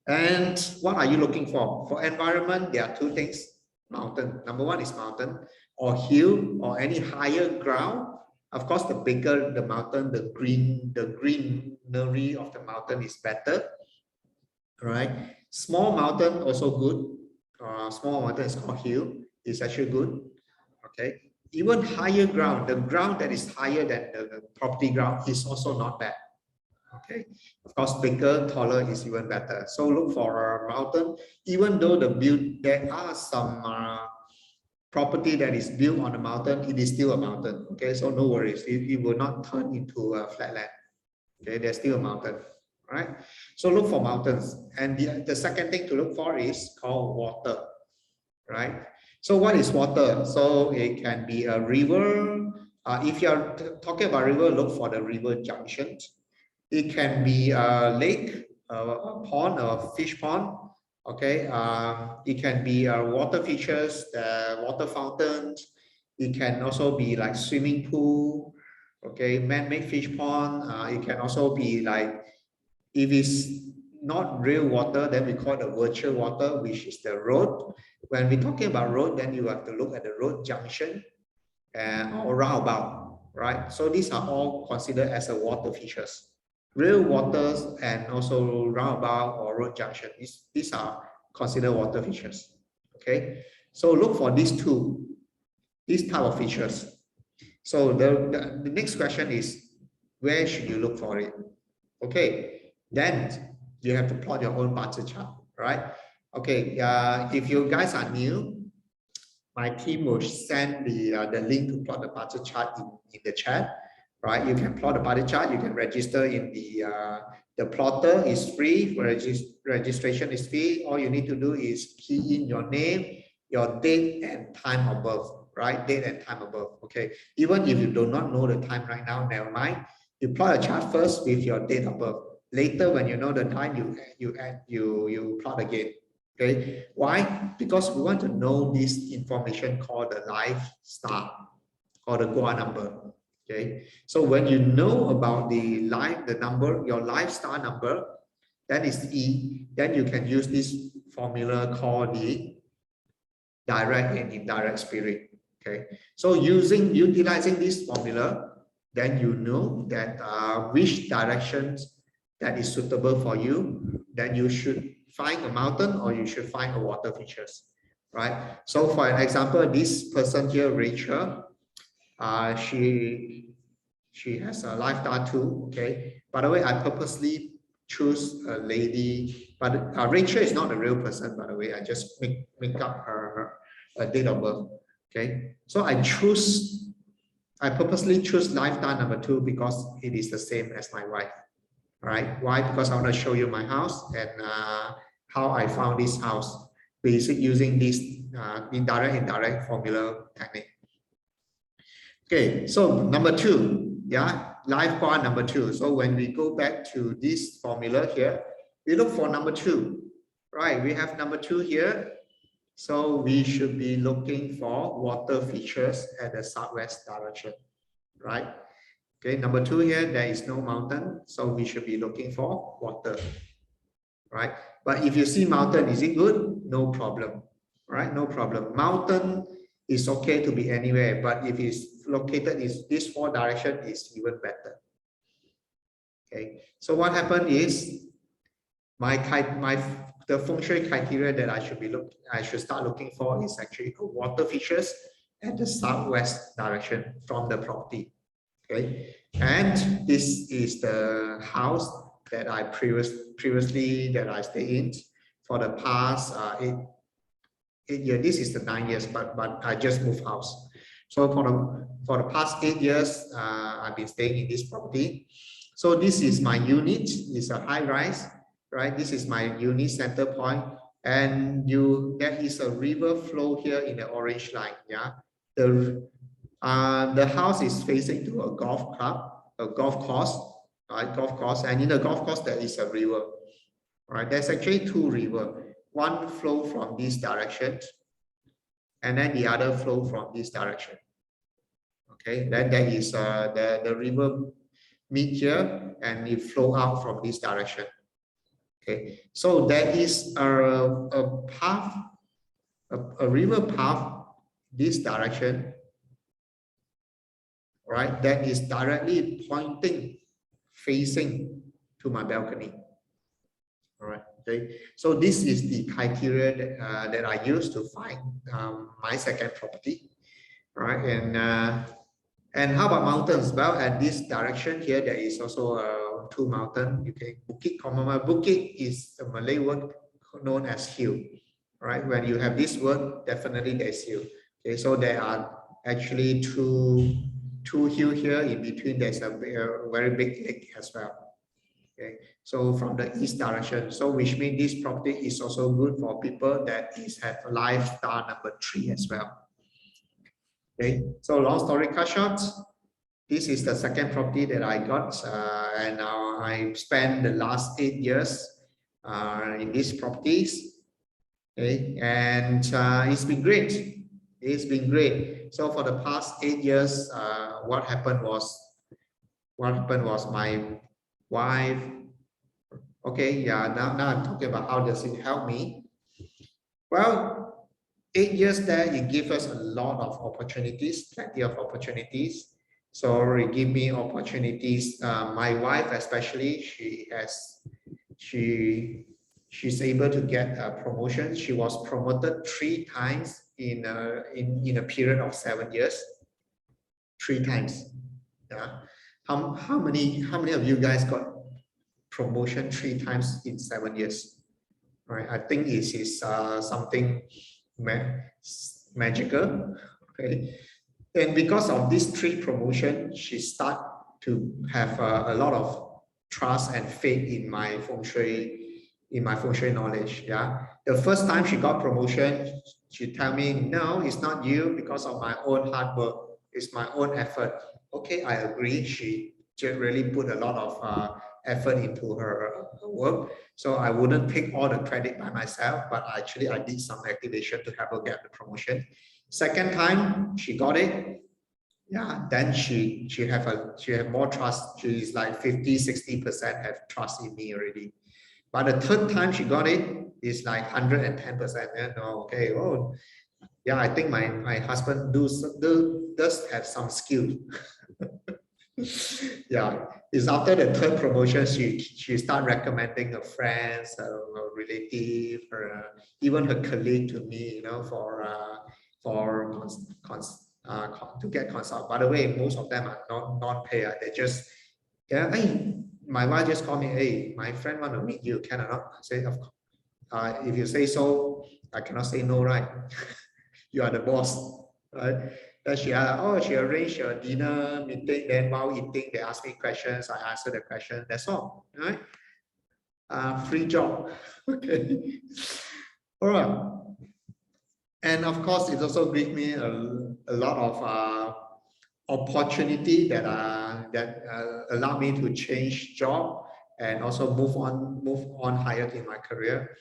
A: And what are you looking for? For environment, there are two things. Mountain. Number one is mountain or hill or any higher ground. Of course, the bigger the mountain, the greenery of the mountain is better. All right. Small mountain also good. Small mountain is called hill. It's actually good. Okay, even higher ground, the ground that is higher than the property ground is also not bad. Okay, of course, bigger, taller is even better. So look for a mountain, even though there are some property that is built on a mountain, it is still a mountain. Okay, so no worries, it will not turn into a flatland. Okay, there's still a mountain. All right, so look for mountains. And the second thing to look for is called water. Right, so what is water? So it can be a river. If you're talking about river, look for the river junctions. It can be a lake, a pond, a fish pond. Okay, it can be water features, water fountains. It can also be like swimming pool. Okay, man-made fish pond. It can also be like, if it's not real water, then we call it the virtual water, which is the road. When we're talking about road, then you have to look at the road junction or roundabout, right? So these are all considered as a water features. Real waters and also roundabout or road junction, these are considered water features. Okay, so look for these type of features. So the next question is, where should you look for it? Okay, then you have to plot your own bar chart, right? Okay, if you guys are new, my team will send the link to plot the bar chart in the chat, right? You can plot the bar chart. You can register in the plotter is free. Registration is free. All you need to do is key in your name, your date and time of birth, right? Date and time of birth. Okay. Even if you do not know the time right now, never mind. You plot a chart first with your date of birth. Later, when you know the time, you plot again. Okay, why? Because we want to know this information called the life star or the Gua number. Okay, so when you know about the number, your life star number, that is E, then you can use this formula called the direct and indirect spirit. Okay, so utilizing this formula, then you know that which directions that is suitable for you, then you should find a mountain or you should find a water features, right? So for an example, this person here, Rachel, she has a life star too. Okay, by the way, I purposely choose a lady, but Rachel is not a real person, by the way. I just make up her date of birth. Okay, so I purposely choose life star number 2 because it is the same as my wife. Right? Why? Because I want to show you my house and how I found this house, basically using this indirect formula technique. Okay, so number 2, yeah, life bar number 2. So when we go back to this formula here, we look for number 2, right? We have number 2 here. So we should be looking for water features at the southwest direction, right? Okay, number 2 here, there is no mountain, so we should be looking for water, right? But if you see mountain, is it good? No problem, right? No problem. Mountain is okay to be anywhere, but if it's located in this 4 direction, is even better. Okay, so what happened is the Feng Shui criteria that I should start looking for is actually water features at the southwest direction from the property. Okay, and this is the house that I previously that I stay in for the past 8 years. This is the 9 years, but I just moved house. So for the past 8 years, I've been staying in this property. So this is my unit. It's a high rise, right? This is my unit center point, and there is a river flow here in the orange line. Yeah, the house is facing to a golf course, right? Golf course, and in the golf course there is a river, right? There's actually 2 rivers. One flow from this direction, and then the other flow from this direction. Okay, then there is the river meet here, and it flow out from this direction. Okay, so there is a path, a river path this direction, right, that is directly facing to my balcony. All right, okay, so this is the criteria that I use to find my second property. All right, and how about mountains? Well, at this direction here, there is also two mountains. Okay, Bukit Komama. Bukit is a Malay word known as hill. Right? When you have this word, definitely there's hill. Okay, so there are actually two hill here. In between, there's a very big lake as well. Okay, so from the east direction, so which means this property is also good for people that have a lifestyle number 3 as well. Okay, so long story cut short, this is the second property that I got, and now I spent the last 8 years in these properties. Okay, and it's been great. It's been great. So for the past 8 years, what happened was my wife. Okay, yeah, now I'm talking about how does it help me. Well, 8 years there, it gives us a lot of opportunities, plenty of opportunities. So it gave me opportunities. My wife, especially, she's able to get a promotion. She was promoted 3 times in a period of 7 years. 3 times. Yeah. How many of you guys got promotion 3 times in 7 years? Right. I think this is something magical. Okay. And because of these 3 promotions, she started to have a lot of trust and faith in my feng shui knowledge. Yeah. The first time she got promotion, she tell me, no, it's not you, because of my own hard work. It's my own effort. Okay, I agree. She just really put a lot of effort into her work. So I wouldn't take all the credit by myself, but actually I did some activation to help her get the promotion. Second time she got it, yeah, then she have more trust. She's like 50-60% have trust in me already. But the third time she got it, it's like 110%. You know, okay, oh yeah, I think my husband does have some skill. Yeah, it's after the third promotion she start recommending her friends, her relative, even her colleague to me, you know, to get consult. By the way, most of them are non-payer. They just, yeah, hey, my wife just called me, hey, my friend want to meet you, can I not? I say, of course. If you say so, I cannot say no, right? You are the boss, right? Then she arranged a dinner meeting. Then while eating, they ask me questions. I answer the question. That's all, right? Free job. Okay. All right. And of course, it also gives me a lot of opportunity that allow me to change job and also move on higher in my career.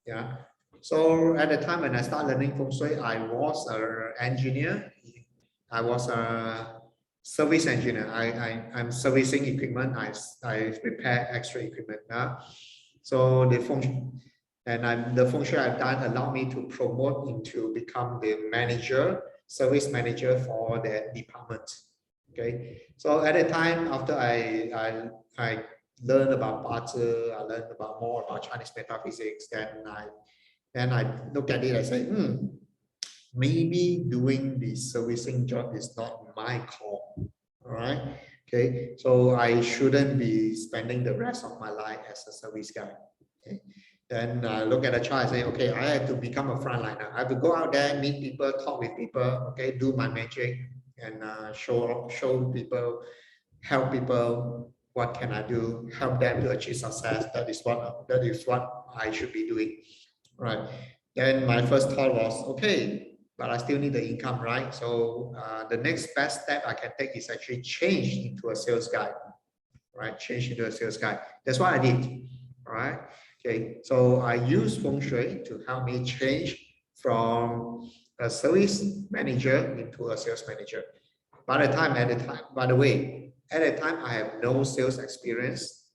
A: Yeah. So at the time when I started learning feng shui, I was an engineer. I was a service engineer. I'm servicing equipment. I repair extra equipment. So the feng shui I've done allowed me to promote into become the manager, service manager for that department. Okay. So at the time after I learned about Bazi, I learned more about Chinese metaphysics. Then I look at it, I say, maybe doing the servicing job is not my call. All right. Okay. So I shouldn't be spending the rest of my life as a service guy. Okay. Then I look at the chart, I say, okay, I have to become a frontliner. I have to go out there, meet people, talk with people, okay, do my magic and show people, help people. What can I do? Help them to achieve success. That is what I should be doing. Right. Then my first thought was, okay, but I still need the income, right? So the next best step I can take is actually change into a sales guy, right? Change into a sales guy. That's what I did, right? Okay, so I use feng shui to help me change from a service manager into a sales manager. By the way, at the time I have no sales experience.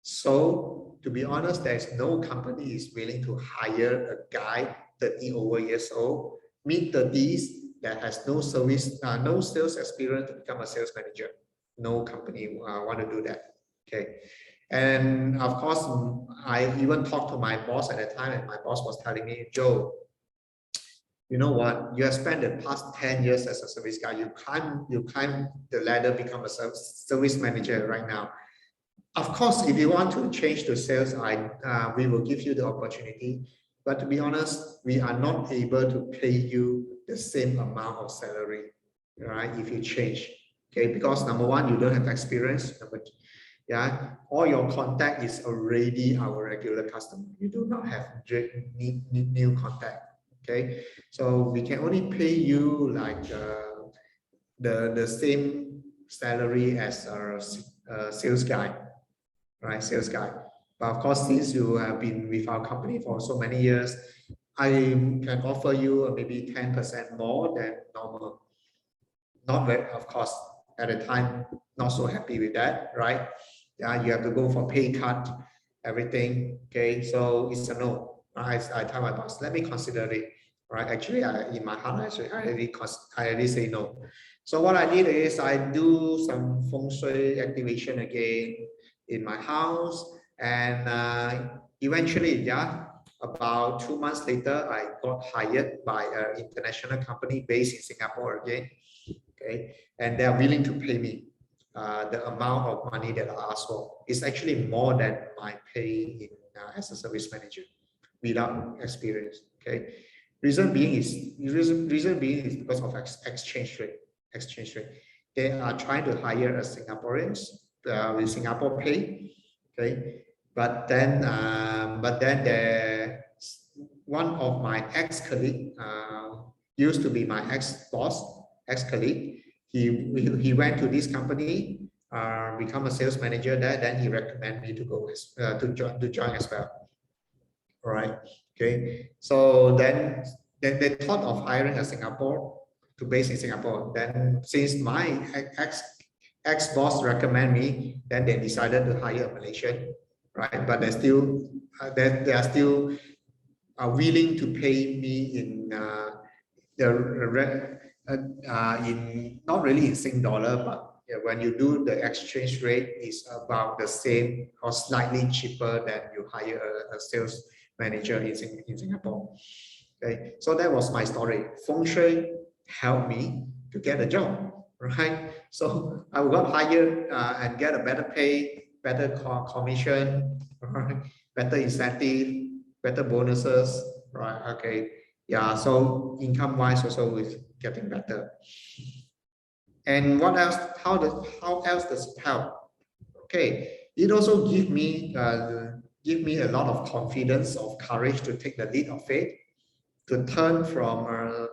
A: So to be honest, there is no company is willing to hire a guy 30 over years old, mid-30s, that has no sales experience to become a sales manager. No company want to do that. Okay. And of course, I even talked to my boss at the time, and my boss was telling me, Joe, you know what? You have spent the past 10 years as a service guy. You climb the ladder, become a service manager right now. Of course, if you want to change to sales, we will give you the opportunity. But to be honest, we are not able to pay you the same amount of salary, right? If you change, okay? Because number one, you don't have experience. Yeah, all your contact is already our regular customer. You do not have new contact. Okay, so we can only pay you like the same salary as a sales guy, right? Sales guy. But of course, since you have been with our company for so many years, I can offer you maybe 10% more than normal. Not very, of course, at the time, not so happy with that, right? Yeah, you have to go for pay cut, everything. Okay, so it's a no. I tell my boss, let me consider it. Right? Actually, in my heart, I already say no. So what I did is I do some Feng Shui activation again in my house, and eventually, yeah, about 2 months later, I got hired by an international company based in Singapore again. Okay, and they are willing to pay me the amount of money that I asked for. Is actually more than my pay in, as a service manager without experience. Okay, reason being is because of exchange rate. Exchange rate. They are trying to hire a Singaporeans with Singapore pay. Okay, but then one of my ex-colleague used to be my ex-boss, ex-colleague. He went to this company, become a sales manager there. Then he recommended me to go to join as well. All right. Okay. So then they thought of hiring a Singapore to base in Singapore. Then since my ex-boss recommend me, then they decided to hire a Malaysian, right? But they are still willing to pay me in in not really in Sing dollar, but when you do the exchange rate, is about the same or slightly cheaper than you hire a sales manager in Singapore. Okay, so that was my story. Feng Shui helped me to get a job, right? So I got hired and get a better pay, better commission, right? Better incentive, better bonuses, right? Okay, yeah. So income wise also is getting better. And what else? How else does it help? Okay, it also give me a lot of confidence, of courage to take the leap of faith, to turn from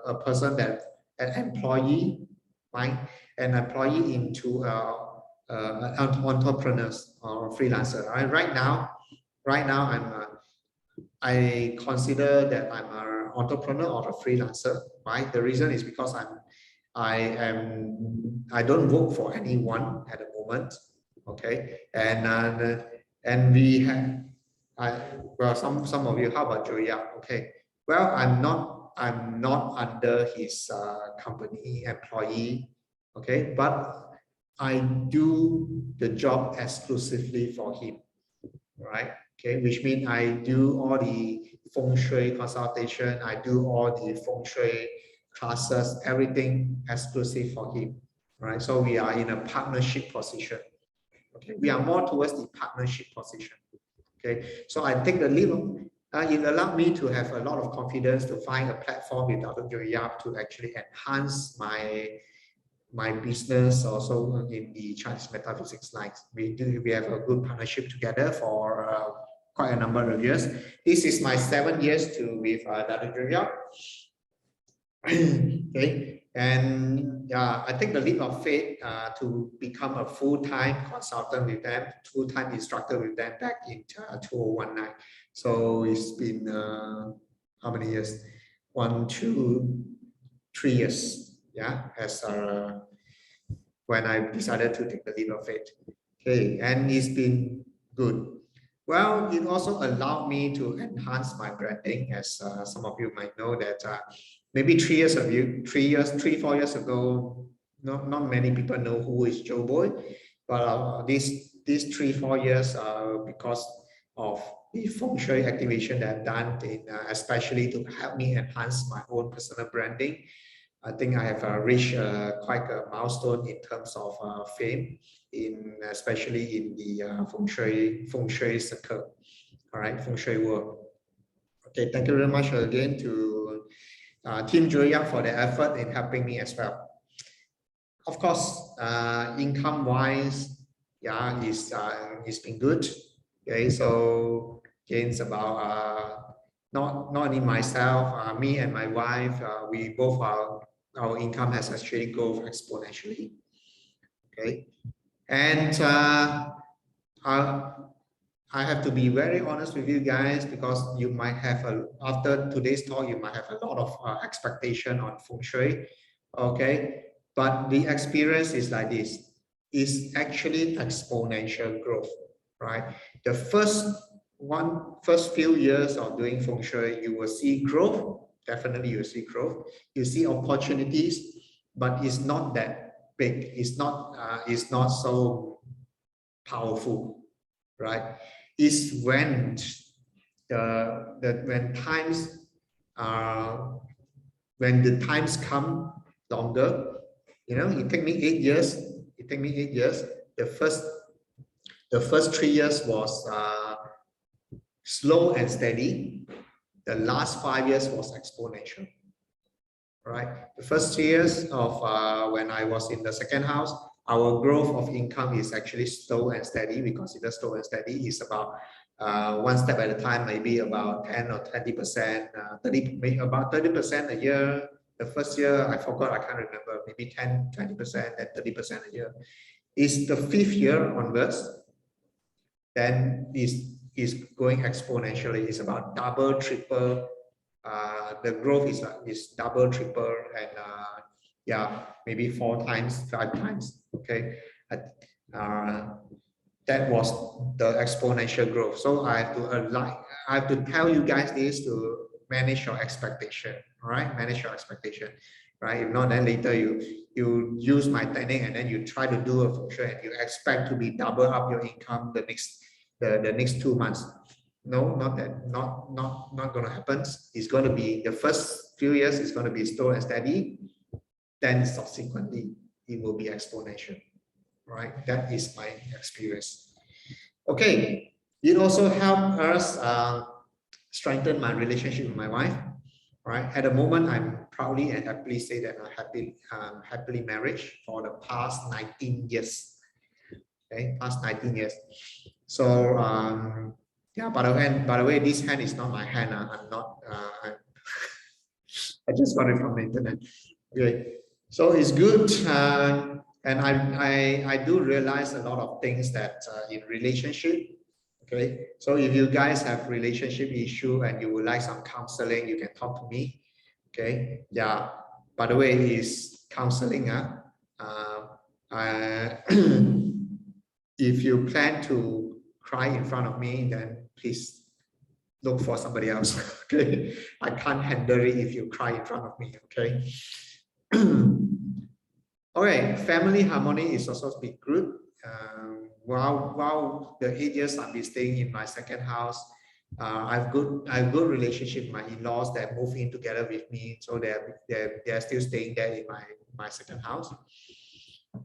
A: a person that an employee, right, an employee into an entrepreneur or freelancer. Right now I consider that I'm an entrepreneur or a freelancer. Right, the reason is because I don't work for anyone at the moment. Okay, and we have well, some of you, how about Julia? Okay, well, I'm not under his company employee. Okay, but I do the job exclusively for him, right? Okay, which means I do all the Feng Shui consultation, I do all the Feng Shui classes, everything exclusive for him, right? So we are in a partnership position. Okay, we are more towards the partnership position. Okay, so I take the lead. It allowed me to have a lot of confidence to find a platform with Dr. Yap to actually enhance my business also in the Chinese metaphysics lines. We have a good partnership together for quite a number of years. This is my 7 years with Dr. Yap. Okay, and I take the leap of faith to become a full-time consultant with them, full-time instructor with them back in 2019. So it's been how many years? 1, 2, 3 years. Yeah, as when I decided to take the leap of faith. Okay, and it's been good. Well, it also allowed me to enhance my branding, as some of you might know that maybe 3, 4 years ago, not many people know who is Boey, but these 3, 4 years, because of the Feng Shui activation that I've done, especially to help me enhance my own personal branding, I think I have reached quite a milestone in terms of fame, especially in the Feng Shui circle. All right, Feng Shui world. Okay, thank you very much again to Team Julia for the effort in helping me as well. Of course, income-wise, yeah, it's been good. Okay, so gains about not only myself, me and my wife, we both our income has actually grown exponentially. Okay, and I have to be very honest with you guys because you might have after today's talk, you might have a lot of expectation on Feng Shui. Okay, but the experience is like this. It's actually exponential growth, right? The first few years of doing Feng Shui, you will see growth. Definitely, you see growth. You see opportunities, but it's not that big. It's not so powerful, right? Is when when the times come longer, it take me 8 years. It take me 8 years. The first 3 years was slow and steady. The last 5 years was exponential. Right. The first 3 years of when I was in the second house, our growth of income is actually slow and steady. We consider slow and steady is about one step at a time, maybe about 10 or 20%, about 30% a year. The first year, I forgot, I can't remember, maybe 10, 20%, and 30% a year. Is the fifth year onwards, then is going exponentially. It's about double, triple. The growth is double, triple, and yeah, maybe 4 times, 5 times. Okay, that was the exponential growth. So I have to tell you guys this to manage your expectation. All right, manage your expectation. Right, if not, then later you use my technique and then you try to do a Feng Shui and you expect to be double up your income the next 2 months. No, not that, not going to happen. It's going to be the first few years is going to be slow and steady. Then subsequently, it will be exponential. Right? That is my experience. Okay. It also helped us strengthen my relationship with my wife. Right? At the moment, I'm proudly and happily say that I'm happily married for the past 19 years. Okay, past 19 years. So yeah, by the way, this hand is not my hand. I'm not. I just got it from the internet. Okay, so it's good, and I do realize a lot of things that in relationship. Okay, so if you guys have relationship issue and you would like some counseling, you can talk to me. Okay, yeah. By the way, is counseling. If you plan to cry in front of me, then please look for somebody else. Okay, I can't handle it if you cry in front of me. Okay. All right, family harmony is also big good. While the 8 years I've been staying in my second house, I've good relationship with my in-laws that move in together with me, so they're still staying there in my second house.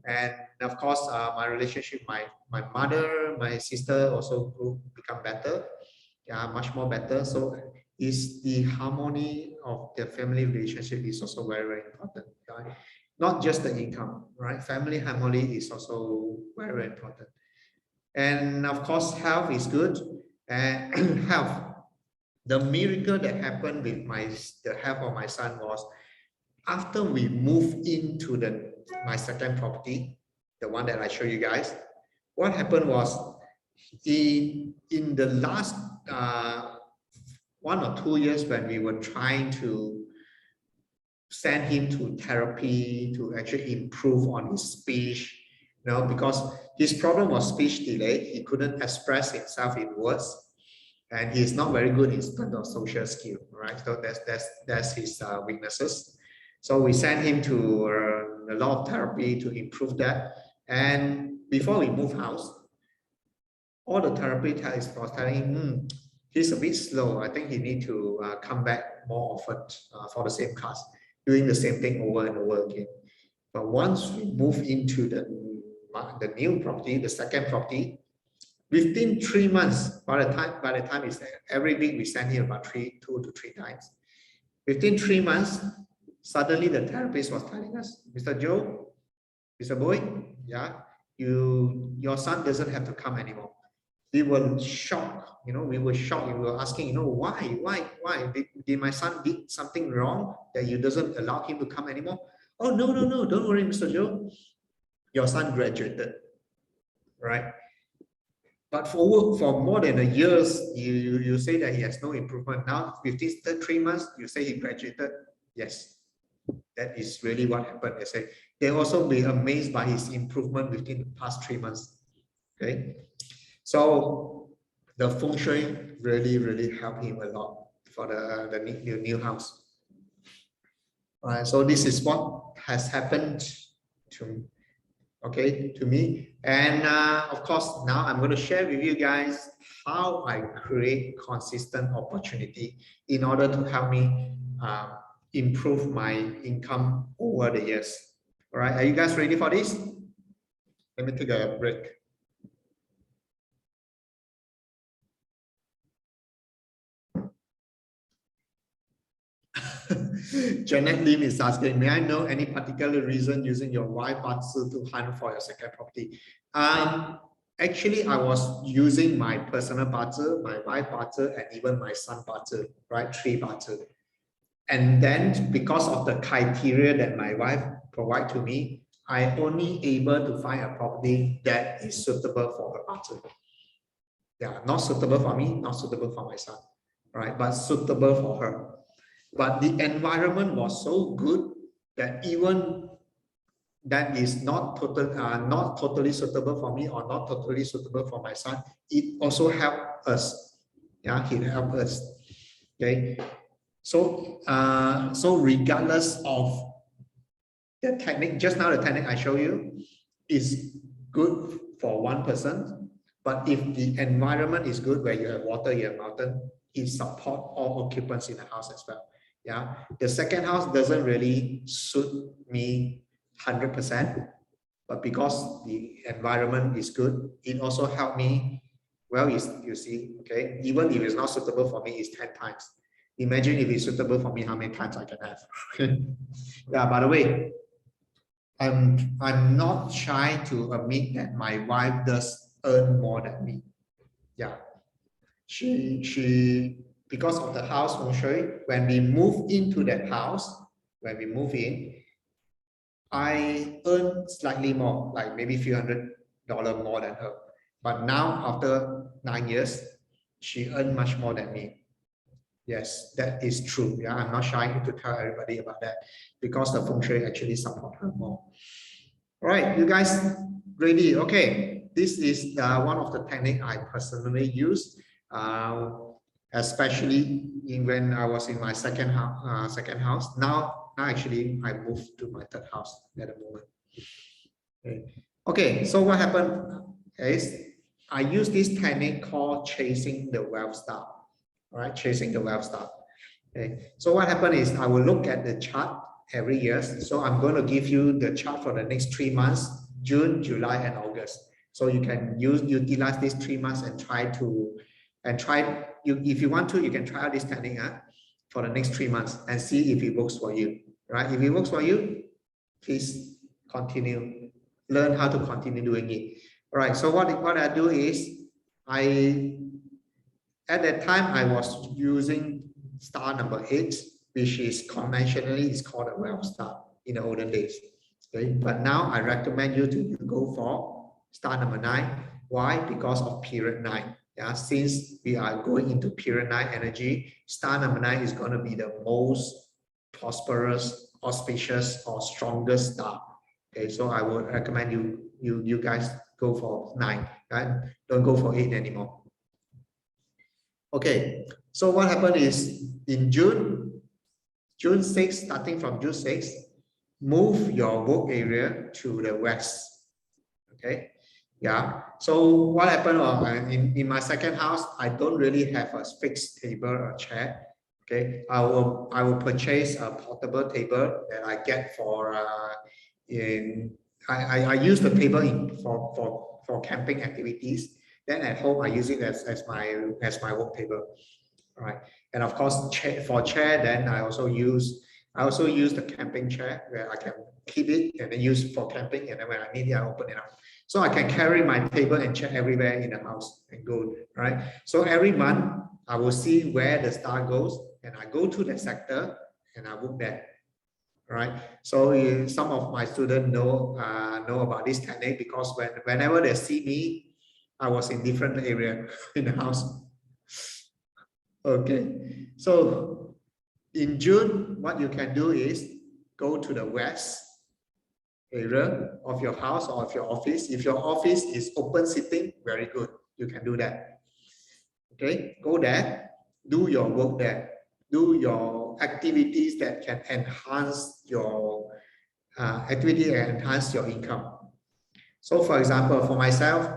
A: And of course, my relationship, my mother, my sister also become better, yeah, much more better. So is the harmony of the family relationship is also very, very important. Right? Not just the income, right? Family harmony is also very, very important. And of course, health is good. And health, the miracle that happened with the health of my son was after we moved into my second property, the one that I show you guys. What happened was in the last 1 or 2 years when we were trying to send him to therapy to actually improve on his speech, because his problem was speech delay. He couldn't express himself in words, and he's not very good in terms of social skill, right? So that's his weaknesses. So we sent him to a lot of therapy to improve that. And before we moved house, all the therapy was telling him, he's a bit slow. I think he need to come back more often for the same class. doing the same thing over and over again. But once we move into the new property, the second property, within 3 months, by the time it's every week we send him about 2 to 3 times. Within 3 months, suddenly the therapist was telling us, Mr. Joe, Mr. Boey, yeah, your son doesn't have to come anymore. We were shocked, we were shocked. We were asking, why? Did my son did something wrong that you doesn't allow him to come anymore? Oh, no, don't worry, Mr. Joe. Your son graduated, right? But for more than a year, you say that he has no improvement. Now, within 3 months, you say he graduated. Yes, that is really what happened. They say they also be amazed by his improvement within the past 3 months. Okay, so the Feng Shui really helped him a lot for the new house. All right, so this is what has happened to me, and of course now I'm going to share with you guys how I create consistent opportunity in order to help me improve my income over the years. All right, are you guys ready for this? Let me take a break. Janet Lim is asking, may I know any particular reason using your wife Batsu to hunt for your second property? Actually, I was using my personal Batsu, my wife Batsu, and even my son Batsu, right? 3 Batsu. And then because of the criteria that my wife provide to me, I only able to find a property that is suitable for her Batsu. Yeah, not suitable for me, not suitable for my son, right? But suitable for her. But the environment was so good that even that is not totally suitable for me or not totally suitable for my son, it also helped us. Yeah, it helped us. Okay, so regardless of the technique, just now the technique I show you is good for one person, but if the environment is good, where you have water, you have mountain, it support all occupants in the house as well. Yeah, the second house doesn't really suit me 100%, but because the environment is good, it also helped me. Well, you see, okay, even if it's not suitable for me, it's 10 times. Imagine if it's suitable for me, how many times I can have. Yeah, by the way, I'm not shy to admit that my wife does earn more than me. Yeah, she because of the house Feng Shui, when we move into that house, when we move in, I earn slightly more, like maybe a few $100 more than her. But now after 9 years, she earned much more than me. Yes, that is true. Yeah, I'm not shy to tell everybody about that because the Feng Shui actually support her more. All right, you guys ready? Okay, this is one of the techniques I personally use, especially when I was in my second house. Now actually I moved to my third house at the moment. Okay, so what happened is I use this technique called chasing the wealth star. All right, chasing the wealth star. Okay, so what happened is I will look at the chart every year. So I'm going to give you the chart for the next 3 months, June, July, and August. So you can utilize these 3 months and if you want to, you can try out this technique for the next 3 months and see if it works for you. Right? If it works for you, please continue. Learn how to continue doing it. All right. So what I do is at that time I was using star number 8, which is conventionally is called a wealth star in the olden days. Okay, but now I recommend you to go for star number 9. Why? Because of period 9. Yeah, since we are going into period 9 energy, star number 9 is going to be the most prosperous, auspicious, or strongest star. Okay, so I would recommend you guys go for 9. Right? Don't go for 8 anymore. Okay, so what happened is in June 6, starting from June 6, move your work area to the west. Okay, yeah. So what happened in my second house, I don't really have a fixed table or chair. Okay, I will purchase a portable table that I get for I use the table for camping activities. Then at home I use it as my work table. All right, and of course for chair, then I also use the camping chair where I can keep it and then use for camping, and then when I need it I open it up. So I can carry my table and chair everywhere in the house and go, right? So every month I will see where the star goes and I go to the sector and I book there, right? So some of my students know about this technique because whenever they see me, I was in different area in the house. Okay, so in June, what you can do is go to the west area of your house or of your office. If your office is open sitting, very good. You can do that. Okay, go there, do your work there, do your activities that can enhance your income. So, for example, for myself,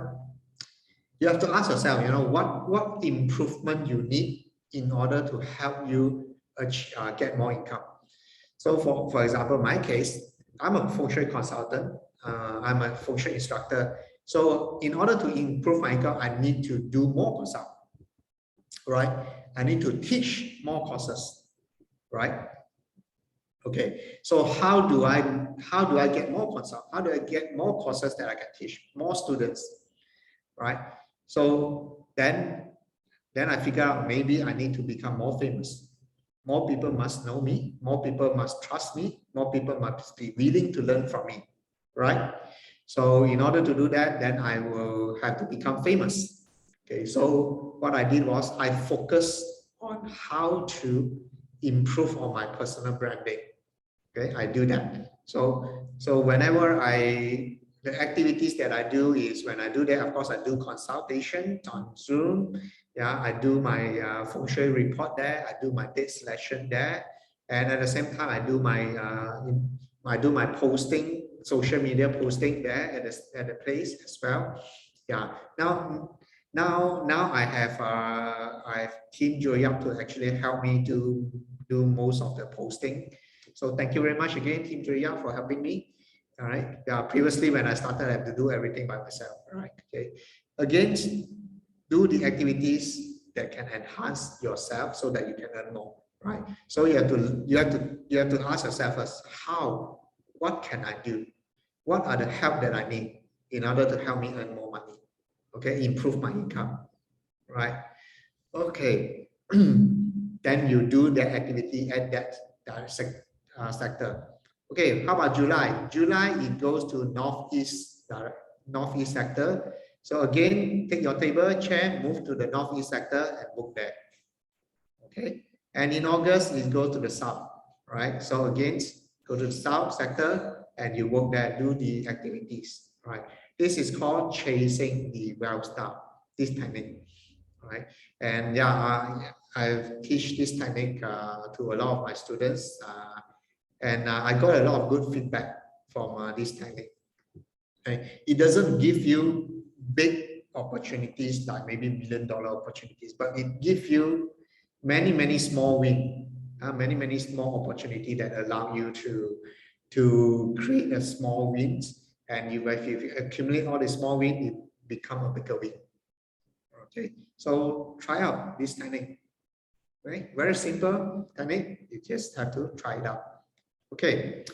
A: you have to ask yourself, what improvement you need in order to help you get more income. So, for example, my case, I'm a Feng Shui consultant. I'm a Feng Shui instructor. So, in order to improve my income, I need to do more consult, right? I need to teach more courses, right? Okay, so how do I get more consult? How do I get more courses that I can teach more students, right? So then I figure out maybe I need to become more famous. More people must know me. More people must trust me. More people must be willing to learn from me, right? So in order to do that, then I will have to become famous. Okay, so what I did was I focused on how to improve on my personal branding. Okay, I do that. So whenever the activities that I do is when I do that, of course, I do consultation on Zoom. Yeah, I do my Feng Shui report there. I do my date selection there, and at the same time, I do my posting, social media posting there at the place as well. Yeah. Now I have Team Joy up to actually help me to do most of the posting. So thank you very much again, Team Joya, for helping me. All right. Yeah, previously when I started, I had to do everything by myself. All right. Okay. Again, do the activities that can enhance yourself so that you can earn more. Right. So you have to ask yourself first, what can I do? What are the help that I need in order to help me earn more money? Okay, improve my income. Right. Okay. Then you do that activity at that sector. Okay, how about July? July, it goes to northeast sector. So again, take your table, chair, move to the northeast sector and book there. Okay, and in August, it goes to the south, right? So again, go to the south sector and you work there, do the activities, right? This is called chasing the wealth star, this technique, right? And yeah, I've teach this technique to a lot of my students. And I got a lot of good feedback from this technique. Okay. It doesn't give you big opportunities like maybe $1 million opportunities, but it gives you many small wins, many small opportunities that allow you to create a small wins. And if you accumulate all the small wins, it become a bigger win. Okay, so try out this technique. Right? Very simple technique. You just have to try it out. Okay,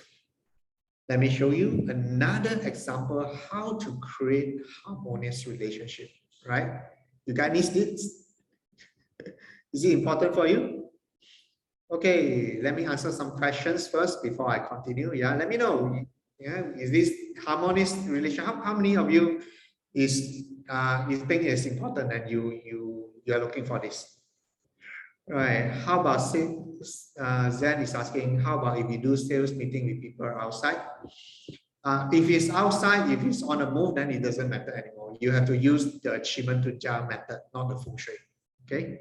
A: let me show you another example how to create harmonious relationship, right? You guys need this? Is it important for you? Okay, let me answer some questions first before I continue. Yeah, let me know. Yeah, is this harmonious relation? How many of you you think it's important and you are looking for this? Right. How about Zen is asking, how about if you do sales meeting with people outside? If it's outside, if it's on a move, then it doesn't matter anymore. You have to use the achievement to jar method, not the Feng Shui. Okay.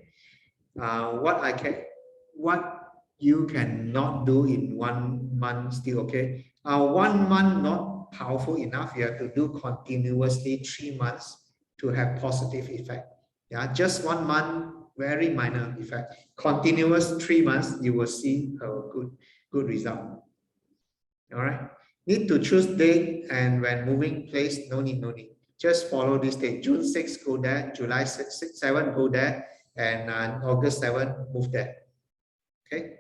A: What you cannot do in 1 month still okay. 1 month not powerful enough. You have to do continuously 3 months to have positive effect. Yeah, just 1 month very minor effect. Continuous 3 months, you will see a good result. All right. Need to choose date, and when moving place, no need. Just follow this date. June 6, go there. July 7, go there. And August 7, move there. Okay.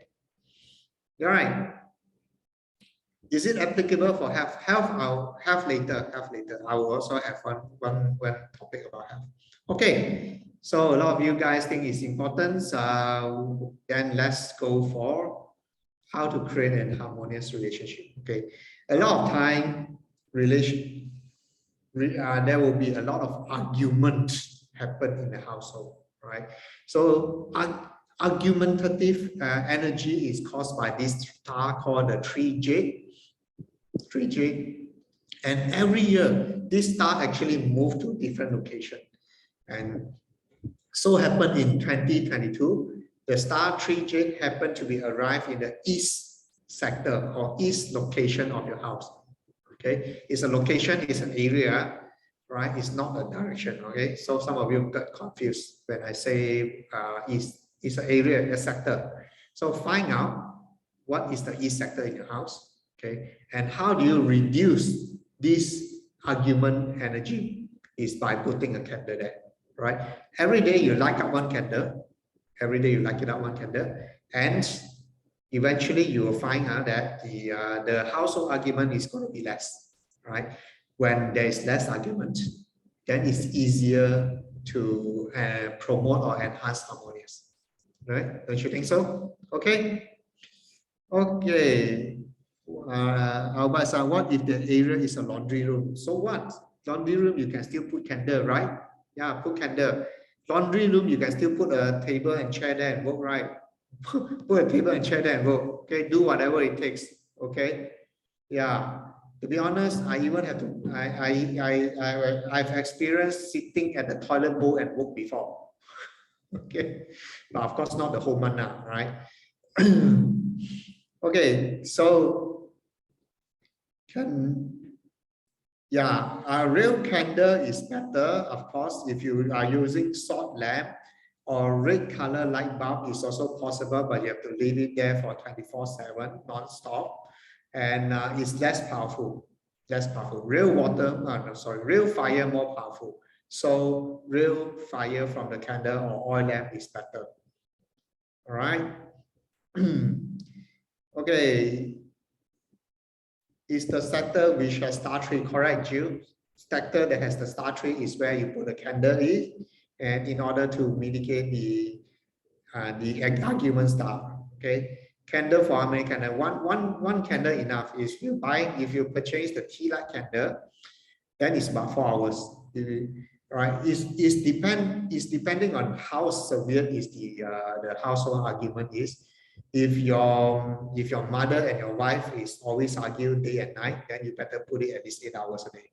A: All right. Is it applicable for health? Health later. I will also have one topic about health. Okay. So a lot of you guys think it's important. Then let's go for how to create an harmonious relationship. Okay. A lot of time there will be a lot of argument happen in the household, right? So argumentative energy is caused by this star called the 3J. And every year this star actually moves to different location. And so happened in 2022, the star 3J happened to be arrived in the east sector or east location of your house. Okay, it's a location, it's an area, right? It's not a direction. Okay, so some of you got confused when I say east. It's an area, a sector. So find out what is the east sector in your house. Okay, and how do you reduce this argument energy? Is by putting a candle there, right? Every day you light up one candle. Every day you light it up one candle, and eventually you will find out that the household argument is going to be less, right? When there is less argument, then it's easier to promote or enhance harmonious, right? Don't you think so? Okay. Okay. Albasa, what if the area is a laundry room? So what? Laundry room, you can still put candle, right? Yeah, put candle. Laundry room, you can still put a table and chair there and work, right? Put a table and chair there and work. Okay, do whatever it takes. Okay, yeah. To be honest, I even have to. I've experienced sitting at the toilet bowl and work before. Okay, but of course not the whole month now, right? Okay, so a real candle is better, of course, if you are using salt lamp or red color light bulb is also possible, but you have to leave it there for 24/7 non-stop, and it's less powerful. Real water, real fire more powerful. So real fire from the candle or oil lamp is better. All right. Okay. Is the sector which has star tree correct, Jill? Sector that has the star tree is where you put a candle in, and in order to mitigate the argument star. Okay, candle for how many candle? One candle enough. If you purchase the tea light candle, then it's about 4 hours. Right? It's depending on how severe is the household argument is. If your mother and your wife is always argue day and night, then you better put it at least 8 hours a day,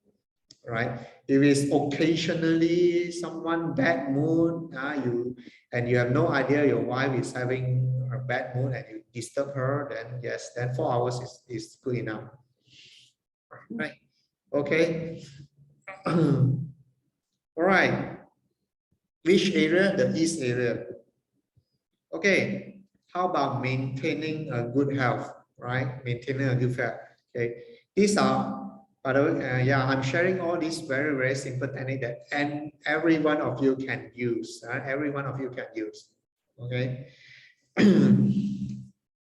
A: right? If it's occasionally someone bad mood, you have no idea your wife is having a bad mood and you disturb her, then yes, then 4 hours is good enough, right? Okay. All right. Which area? The east area. Okay. How about maintaining a good health, right? Maintaining a good health. Okay, these are, by the way, I'm sharing all these very, very simple technique that every one of you can use. Every one of you can use. Okay.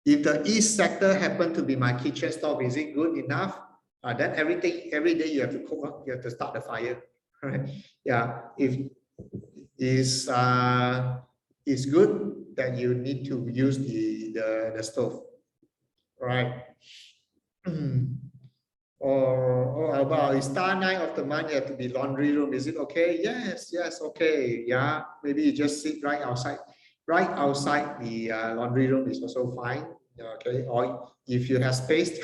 A: If the east sector happen to be my kitchen stove, is it good enough? Then every day you have to cook. You have to start the fire. Right? Yeah. If it's good that you need to use the stove, right? or about star 9 of the month, you have to be laundry room. Is it okay? Yes, okay. Yeah, maybe you just sit right outside the laundry room is also fine. Okay, or if you have space,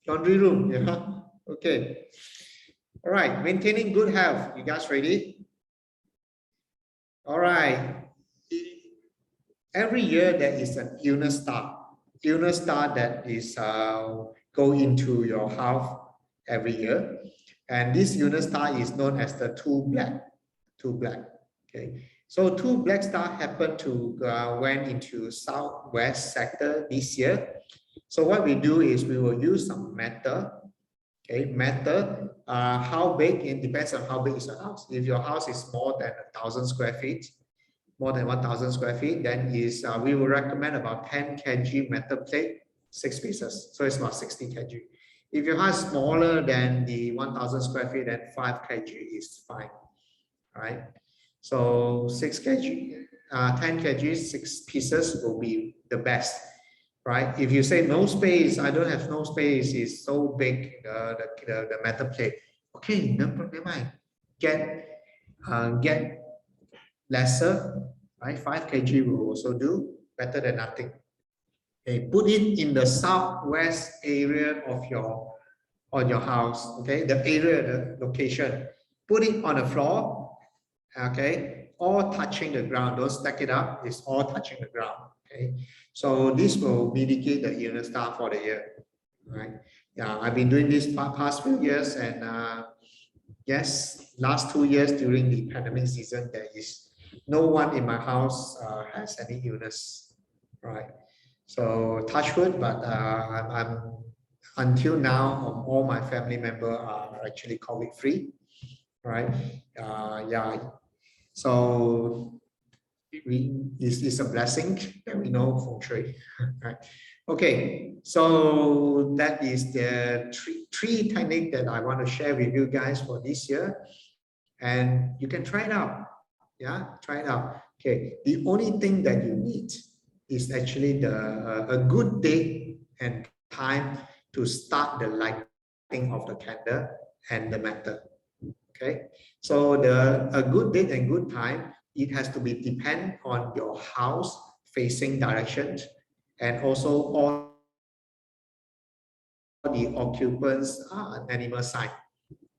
A: laundry room. Yeah, okay. All right, maintaining good health. You guys ready? All right. Every year there is an illness star that is go into your house every year, and this illness star is known as the two black. Okay, So two black stars happen to went into southwest sector this year. So what we do is we will use some metal. Okay, metal. How big? It depends on how big is your house. If your house is more than 1,000 square feet, more than 1,000 square feet, then we will recommend about 10 kg metal plate, 6 pieces. So it's about 60 kg. If your house is smaller than the 1,000 square feet, then 5 kg is fine, right? So 6 kg, 10 kg, 6 pieces will be the best, right? If you say no space, I don't have no space, it's so big, the metal plate. Okay, never mind. Get lesser, right? 5 kg will also do, better than nothing. Okay, put it in the southwest area of your house. Okay, the area, the location. Put it on the floor. Okay, all touching the ground. Don't stack it up. It's all touching the ground. Okay, so this will mitigate the illness start for the year. Right? Yeah, I've been doing this past few years, and yes, last 2 years during the pandemic season, there is no one in my house has any illness, right? So touch wood, but I'm until now, all my family members are actually COVID free, right? Yeah, so it's a blessing that we know Feng Shui, right? Okay, so that is the three technique that I want to share with you guys for this year, and you can try it out. Yeah, try it out. Okay, the only thing that you need is actually a good date and time to start the lighting of the candle and the metal. Okay, so a good date and good time, it has to be depend on your house facing directions and also all the occupants animal sign.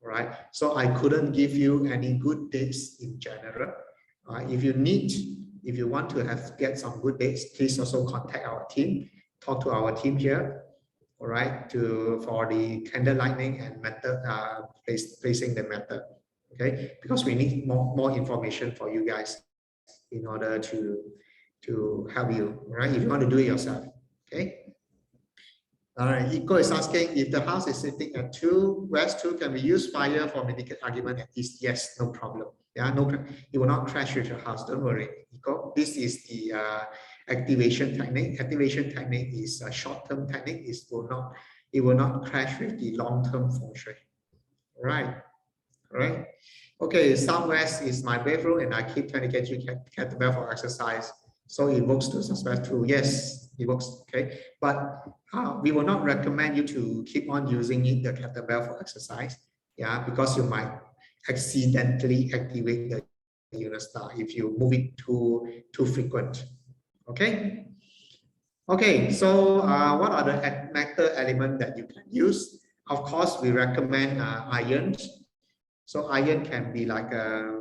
A: Right, so I couldn't give you any good dates in general. If you want to get some good dates, please also contact our team, talk to our team here, all right, for the candle lighting and method placing the method. Okay, because we need more information for you guys in order to help you, right? If you want to do it yourself. Okay. All right, Eco is asking if the house is sitting at west 2, can we use fire for mitigate argument at east? Yes, no problem. Yeah, no, it will not crash with your house. Don't worry, Eco. This is the activation technique. Activation technique is a short-term technique. It will not crash with the long-term feng shui. Right, right. Okay, southwest is my bedroom, and I keep 20 kg kettlebell for exercise. So it works to suspect true. Yes, it works. Okay, but we will not recommend you to keep on using the kettlebell for exercise. Yeah, because you might accidentally activate the unit star if you move it too frequent. Okay. Okay, so what are the metal elements that you can use? Of course, we recommend iron. So iron can be like a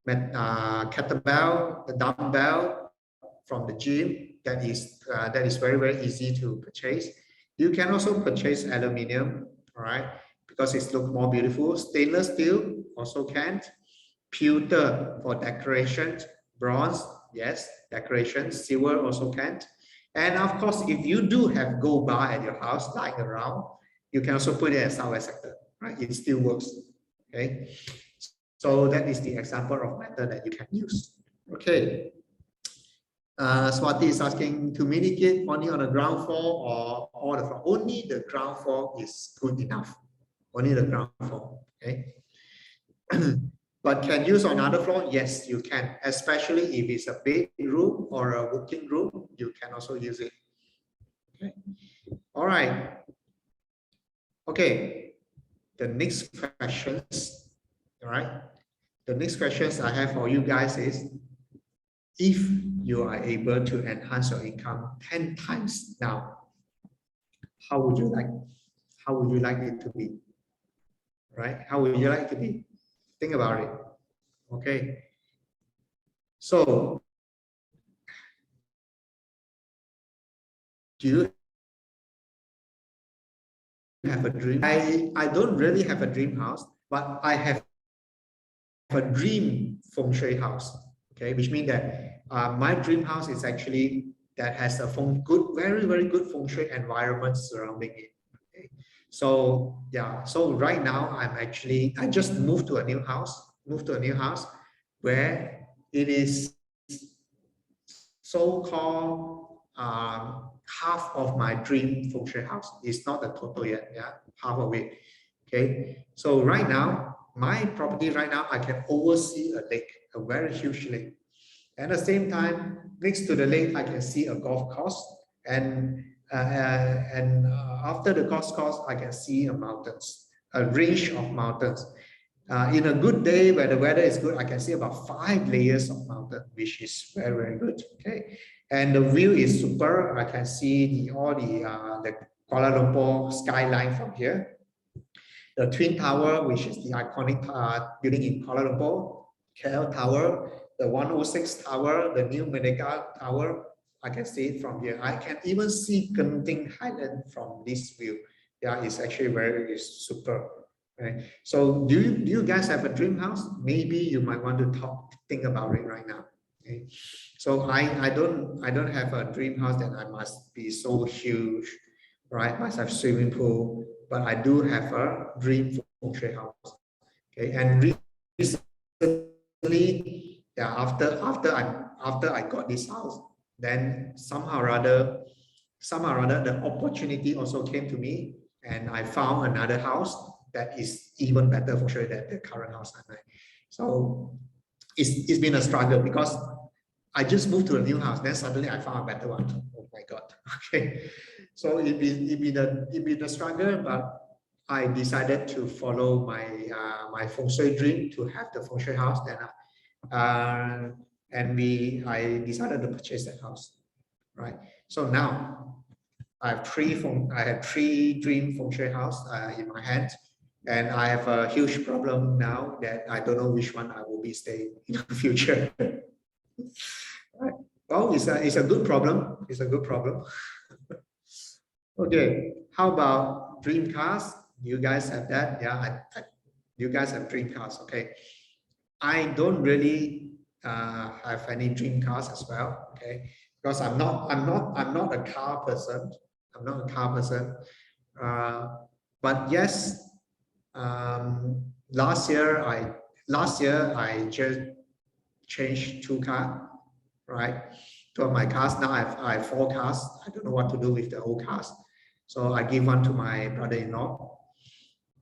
A: kettlebell, a dumbbell from the gym that is very easy to purchase. You can also purchase aluminium, all right, because it looks more beautiful. Stainless steel also can. Pewter for decoration. Bronze, yes, decoration. Silver also can. And of course, if you do have gold bar at your house lying around, you can also put it as southwest sector, right? It still works. Okay, so that is the example of method that you can use. Okay. Swati is asking to mitigate only on the ground floor or all the floor. Only the ground floor is good enough. Only the ground floor. Okay. But can use on another floor? Yes, you can. Especially if it's a bedroom or a working room, you can also use it. Okay. All right. Okay. The next questions. All right. The next questions I have for you guys is, if you are able to enhance your income 10 times now, how would you like it to be? Right? How would you like it to be? Think about it. Okay. So, do you have a dream? I don't really have a dream house, but I have a dream feng shui house. Okay, which means that my dream house is actually that has a very good feng shui environment surrounding it. Okay. So yeah, so right now I just moved to a new house, where it is so-called half of my dream feng shui house. It's not the total yet, yeah, half of it. Okay, so right now, my property right now, I can oversee a lake, a very huge lake. At the same time, next to the lake, I can see a golf course, and after the golf course, I can see a range of mountains. In a good day where the weather is good, I can see about 5 layers of mountain, which is very good. Okay, and the view is super. I can see all the Kuala Lumpur skyline from here. The Twin Tower, which is the iconic building in Kuala Lumpur, KL Tower, the 106 Tower, the new Merdeka Tower. I can see it from here. I can even see Genting Highland from this view. Yeah, it's actually it's super. Right? So do you guys have a dream house? Maybe you might want to think about it right now. Okay. So I don't have a dream house that I must be so huge, right? Must have swimming pool, but I do have a dream feng shui house. Okay, and recently, yeah, after I got this house, then somehow or other, the opportunity also came to me, and I found another house that is even better for sure than the current house I'm in. So it's been a struggle because I just moved to a new house, then suddenly I found a better one. Oh my God. Okay. So it be the struggle, but I decided to follow my feng shui dream to have the feng shui house. Then I decided to purchase that house. Right. So now I have three dream feng shui house in my hand. And I have a huge problem now that I don't know which one I will be staying in the future. Right. Well, it's a good problem. It's a good problem. Okay. How about dream cars? You guys have that? Yeah. You guys have dream cars. Okay. I don't really have any dream cars as well. Okay. Because I'm not a car person. I'm not a car person. But yes. Last year I just changed 2 cars, right? 2 of my cars. Now I have 4 cars. I don't know what to do with the old cars, so I give one to my brother-in-law.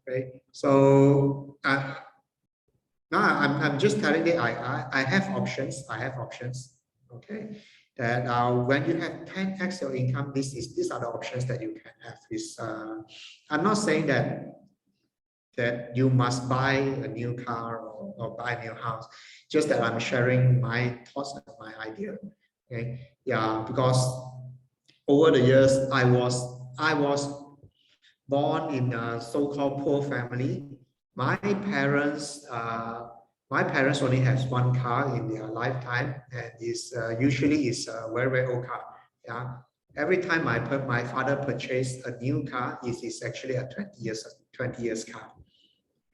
A: Okay, so now I'm just telling you I have options. Okay, that when you have 10x your income, these are the options that you can have. I'm not saying that you must buy a new car or buy a new house. Just that I'm sharing my thoughts and my idea. Okay, yeah, because over the years I was born in a so-called poor family. My parents only has 1 car in their lifetime, and usually is a very old car. Yeah, every time my father purchased a new car, it is actually a 20 years car.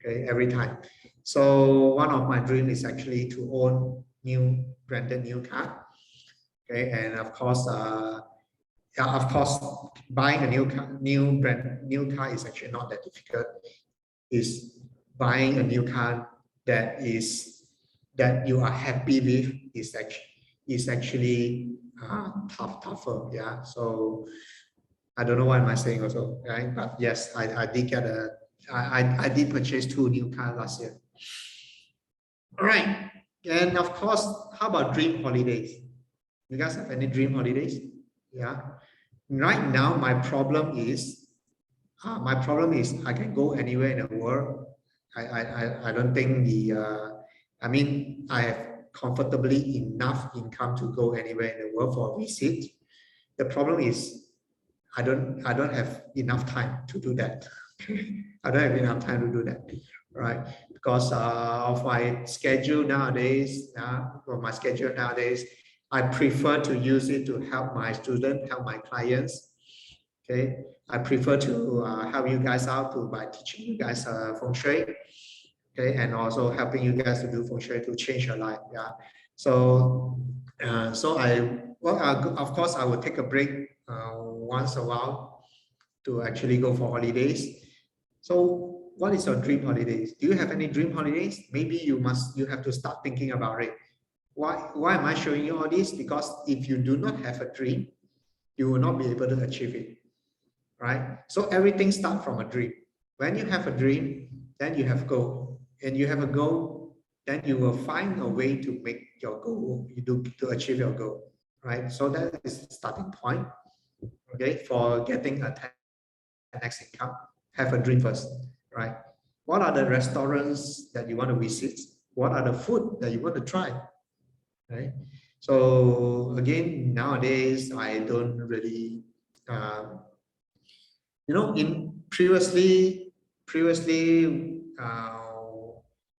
A: Okay, every time. So one of my dreams is actually to own branded new car. Okay, and of course, buying a new car is actually not that difficult. Is buying a new car that you are happy with is actually tougher. Yeah. So I don't know what am I saying also, right? But yes, I did get I did purchase 2 new cars last year. All right. And of course, how about dream holidays? You guys have any dream holidays? Yeah. Right now, my problem is I can go anywhere in the world. I don't think I mean, I have comfortably enough income to go anywhere in the world for a visit. The problem is I don't have enough time to do that. I don't have enough time to do that, right? Because of my schedule nowadays. I prefer to use it to help my students, help my clients. Okay, I prefer to help you guys out by teaching you guys feng shui. okay, and also helping you guys to do Feng Shui to change your life. Yeah. So, of course, I will take a break once a while to actually go for holidays. So, what is your dream holidays? Do you have any dream holidays? Maybe you have to start thinking about it. Why am I showing you all this? Because if you do not have a dream, you will not be able to achieve it, right? So everything starts from a dream. When you have a dream, then you have a goal, and you have a goal, then you will find a way to make your goal, to achieve your goal, right? So that is the starting point, okay, for getting a 10x income. Have a dream first, right? What are the restaurants that you want to visit? What are the food that you want to try, right? So again, nowadays I don't really, in previously,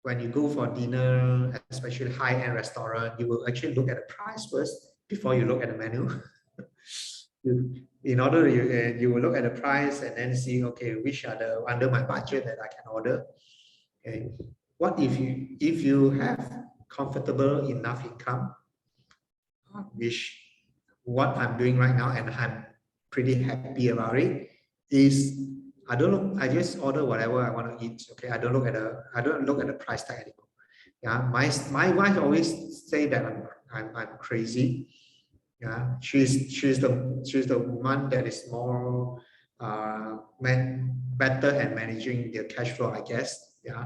A: when you go for dinner, especially high-end restaurant, you will actually look at the price first before you look at the menu. In order you will look at the price and then see, okay, which are the under my budget that I can order. Okay, what if you have comfortable enough income, which what I'm doing right now, and I'm pretty happy about it, is I just order whatever I want to eat. Okay, I don't look at the price tag anymore. Yeah, my wife always say that I'm crazy. Yeah, she's the one that is more better at managing the cash flow, I guess. Yeah,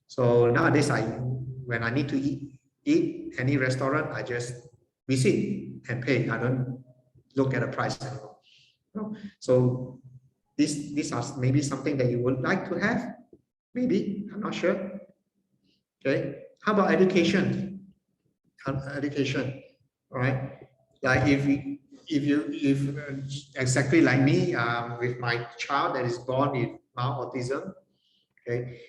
A: so nowadays when I need to eat any restaurant, I just visit and pay. I don't look at the price anymore. So these are maybe something that you would like to have. Maybe, I'm not sure. Okay, how about education? Education, all right? Like if exactly like me, with my child that is born with mild autism, okay,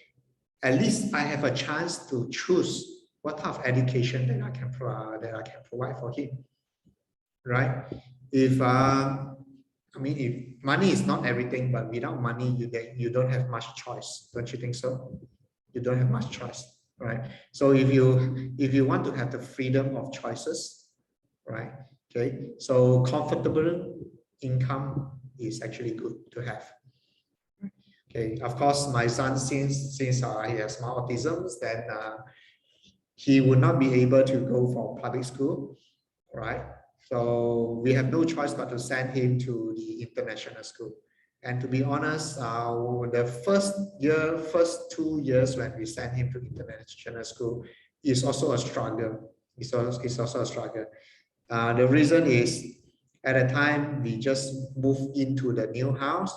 A: at least I have a chance to choose what type of education that I can provide for him, right? If if money is not everything, but without money, you don't have much choice, don't you think so? You don't have much choice, right? So if you want to have the freedom of choices, right? Okay, so comfortable income is actually good to have. Okay, of course, my son, since he has mild autism, then he would not be able to go for public school, right? So we have no choice but to send him to the international school. And to be honest, the first 2 years when we sent him to international school is also a struggle. It's also a struggle. The reason is at the time we just moved into the new house.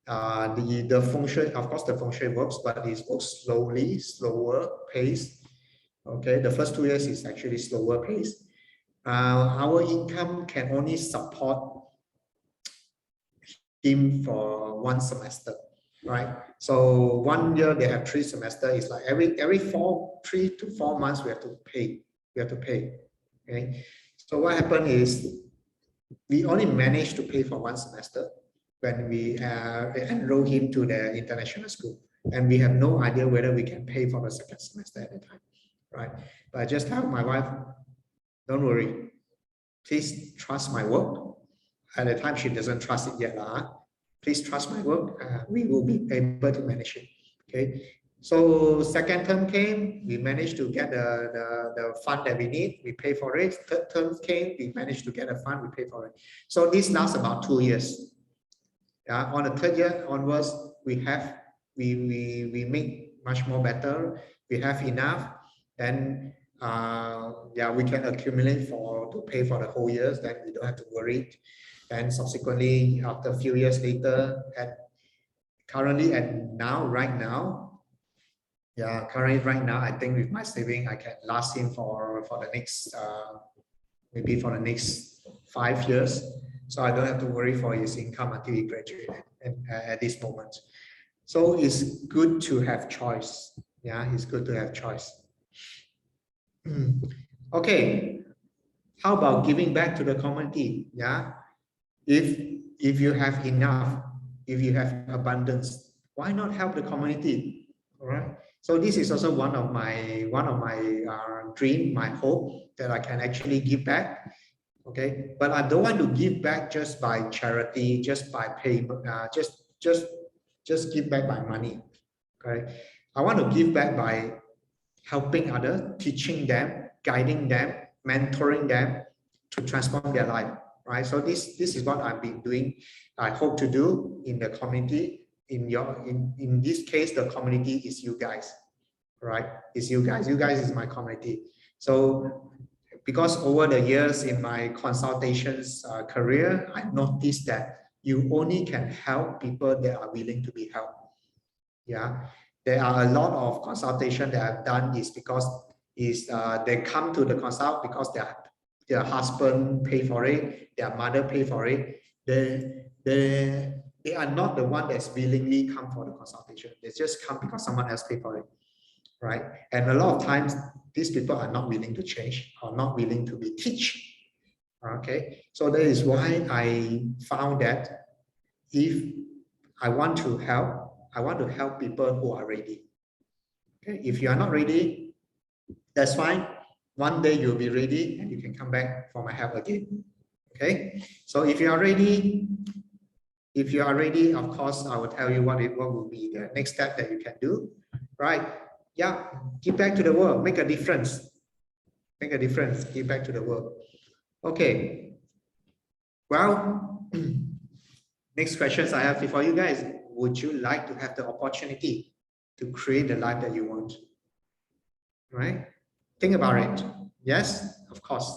A: The Feng Shui, of course, the Feng Shui works, but it works slower pace. Okay, the first 2 years is actually slower pace. Our income can only support him for one semester, right? So 1 year they have 3 semesters. It's like every 3 to 4 months we have to pay. Okay. So what happened is we only managed to pay for one semester when we enroll him to the international school, and we have no idea whether we can pay for the second semester at the time, right? But I just tell my wife, don't worry, please trust my work. At the time, she doesn't trust it yet. Please trust my work. We will be able to manage it. Okay. So second term came, we managed to get the fund that we need. We pay for it. Third term came, we managed to get a fund. We pay for it. So this lasts about 2 years. Yeah. On the third year onwards, we make much more better. We have enough. Then we can accumulate to pay for the whole years. Then we don't have to worry. And subsequently, after a few years later, currently right now, I think with my saving, I can last him for the next maybe for the next 5 years. So I don't have to worry for his income until he graduates at this moment. So it's good to have choice. Yeah, it's good to have choice. Okay, how about giving back to the community? Yeah, if you have enough, if you have abundance, why not help the community? All right. So this is also one of my dream, my hope that I can actually give back. Okay, but I don't want to give back just by charity, just by payment, just give back by money. Okay, I want to give back by helping others, teaching them, guiding them, mentoring them to transform their life. Right. So this is what I've been doing. I hope to do in the community. In this case, the community is you guys. Right? It's you guys. You guys is my community. So because over the years in my consultations career, I noticed that you only can help people that are willing to be helped. Yeah, there are a lot of consultation that I've done is because they come to the consult because their husband pay for it, their mother pay for it. They are not the one that's willingly come for the consultation. They just come because someone else pay for it, right? And a lot of times these people are not willing to change or not willing to be teach. Okay, so that is why I found that if I want to help people who are ready. Okay, if you are not ready, that's fine. One day you'll be ready and you can come back for my help again. Okay, so if you are ready, of course, I will tell you what will be the next step that you can do. Right? Yeah, give back to the world, make a difference. Make a difference, give back to the world. Okay. Well, next questions I have for you guys. Would you like to have the opportunity to create the life that you want? Right? Think about it. Yes, of course.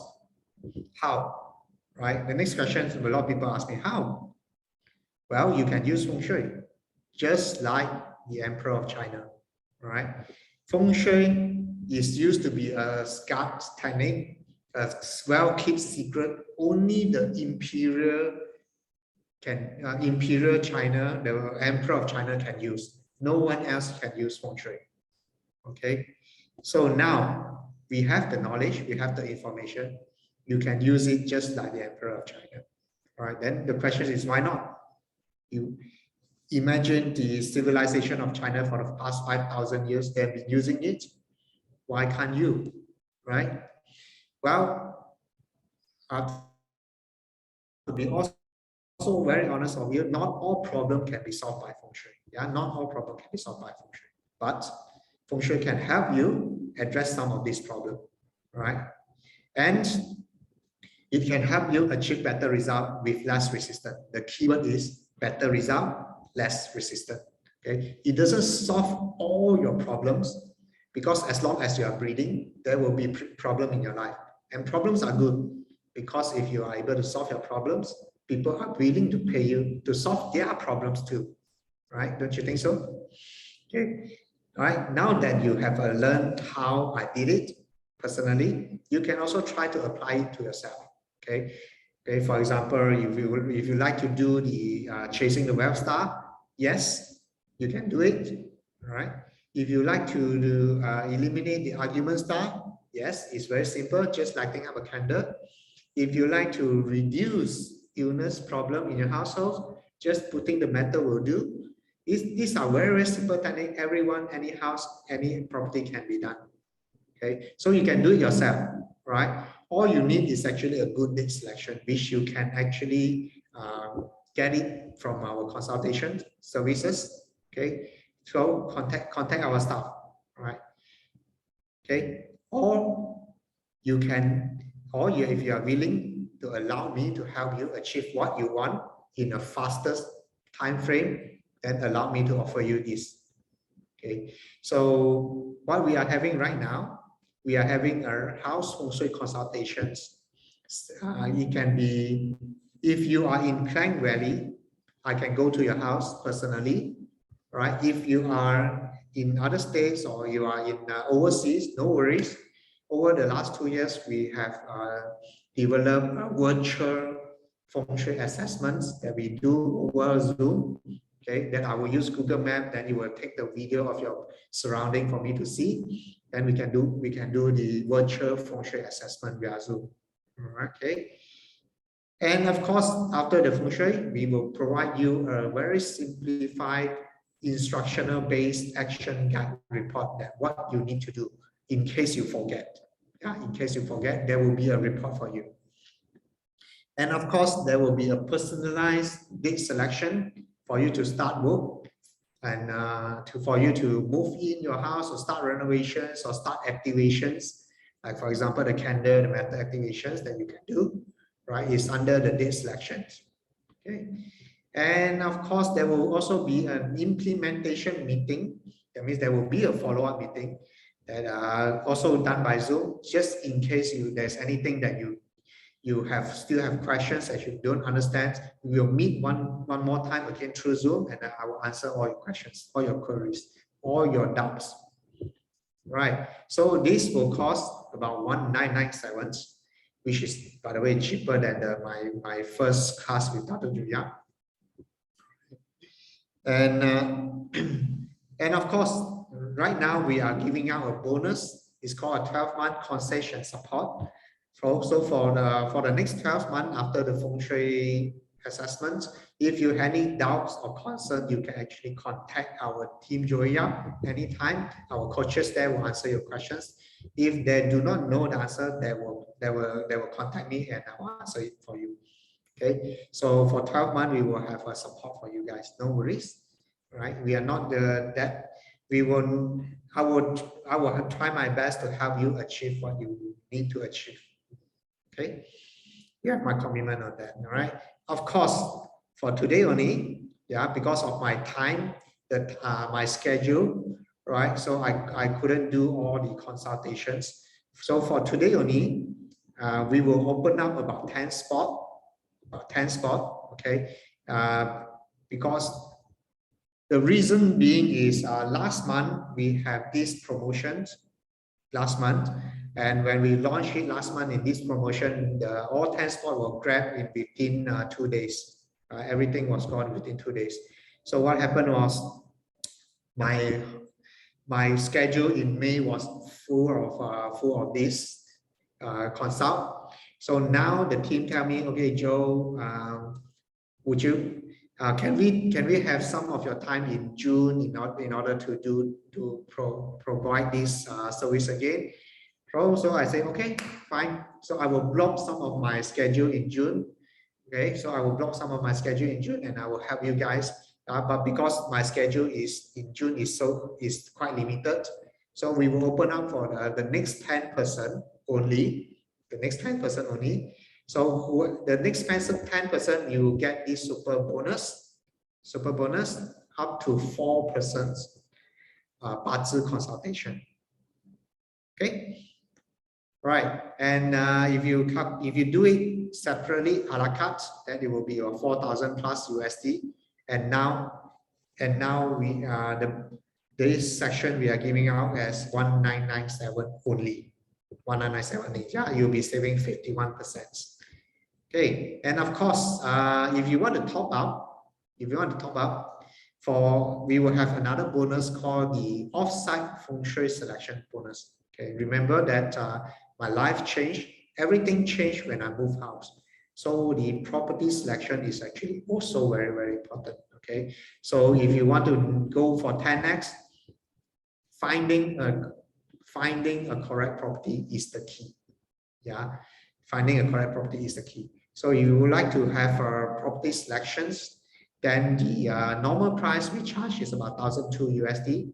A: How? Right? The next question, a lot of people ask me, how? Well, you can use Feng Shui, just like the Emperor of China. Right? Feng Shui is used to be a scarred technique, a well-kept secret. Only the imperial China, the Emperor of China can use. No one else can use Feng Shui. Okay, so now we have the knowledge, we have the information. You can use it just like the Emperor of China. All right, then the question is why not? You imagine the civilization of China for the past 5,000 years, they've been using it. Why can't you? Right? Well, to be also very honest with you, not all problems can be solved by Feng Shui. Yeah, not all problems can be solved by Feng Shui. But Feng Shui can help you address some of these problems. Right? And it can help you achieve better result with less resistance. The keyword is better result, less resistant. Okay, it doesn't solve all your problems because as long as you are breathing, there will be problem in your life, and problems are good because if you are able to solve your problems, people are willing to pay you to solve their problems too, right? Don't you think so? Okay, all right. Now that you have learned how I did it personally, you can also try to apply it to yourself. Okay. Okay, for example, if you like to do the chasing the wealth star, yes, you can do it. All right. If you like to do, eliminate the argument star, yes, it's very simple, just lighting up a candle. If you like to reduce illness problem in your household, just putting the metal will do. These are very, very simple technique. Everyone, any house, any property can be done. Okay, so you can do it yourself, right? All you need is actually a good lead selection, which you can actually get it from our consultation services. Okay, so contact our staff, right? Okay, or you can, or if you are willing to allow me to help you achieve what you want in a fastest time frame, then allow me to offer you this. Okay, so what we are having right now, we are having a house Feng Shui consultations. It can be, if you are in Klang Valley, I can go to your house personally, right? If you are in other states or you are in overseas, no worries. Over the last 2 years, we have developed virtual Feng Shui assessments that we do over Zoom. Okay, then I will use Google Map, then you will take the video of your surrounding for me to see. Then we can do the virtual Feng Shui assessment via Zoom. Okay. And of course, after the Feng Shui, we will provide you a very simplified instructional based action guide report that what you need to do in case you forget. Yeah, in case you forget, there will be a report for you. And of course, there will be a personalized date selection for you to start work and for you to move in your house or start renovations or start activations. Like for example, the candle, the metal activations that you can do, right, is under the date selections. Okay. And of course, there will also be an implementation meeting. That means there will be a follow-up meeting that are also done by Zoom, just in case there's anything that you still have questions that you don't understand. We will meet one more time again through Zoom, and I will answer all your questions, all your queries, all your doubts. Right. So this will cost about 1997, which is, by the way, cheaper than my first class with Dr. Julia. And and of course, right now we are giving out a bonus. It's called a 12-month concession support. So for the next 12 months after the Feng Shui assessment, if you have any doubts or concerns, you can actually contact our team Joya anytime. Our coaches there will answer your questions. If they do not know the answer, they will contact me and I will answer it for you. Okay, so for 12 months we will have a support for you guys. No worries, right? We are not that we will. I will try my best to help you achieve what you need to achieve. Okay, you have my commitment on that. All right. Of course, for today only, yeah, because of my time, my schedule, right? So I couldn't do all the consultations. So for today only, we will open up about 10 spots. 10 spot, okay, because the reason being is last month we have these promotions last month, and when we launched it last month in this promotion, all 10 spots were grabbed in within 2 days. Everything was gone within 2 days. So what happened was my schedule in May was full of this consult. So now the team tell me, okay, Joe, would you can we have some of your time in June in order to provide this service again? So I say, okay, fine. So I will block some of my schedule in June. Okay, so I will block some of my schedule in June, and I will help you guys. But because my schedule is in June is quite limited, so we will open up for the next 10% only. The next 10% only. So the next 10%, you get this super bonus up to 4% Bazi consultation. Okay, right. And if you do it separately a la carte, then it will be 4,000 plus USD. And now we this section we are giving out as 1997 only. 1997, yeah, you'll be saving 51%. Okay, and of course, if you want to top up, we will have another bonus called the offsite Feng Shui selection bonus. Okay, remember that my life changed, everything changed when I moved house. So the property selection is actually also very, very important. Okay, so if you want to go for 10x, finding a correct property is the key. Yeah, finding a correct property is the key. So if you would like to have property selections, then the normal price we charge is about 1,002 USD.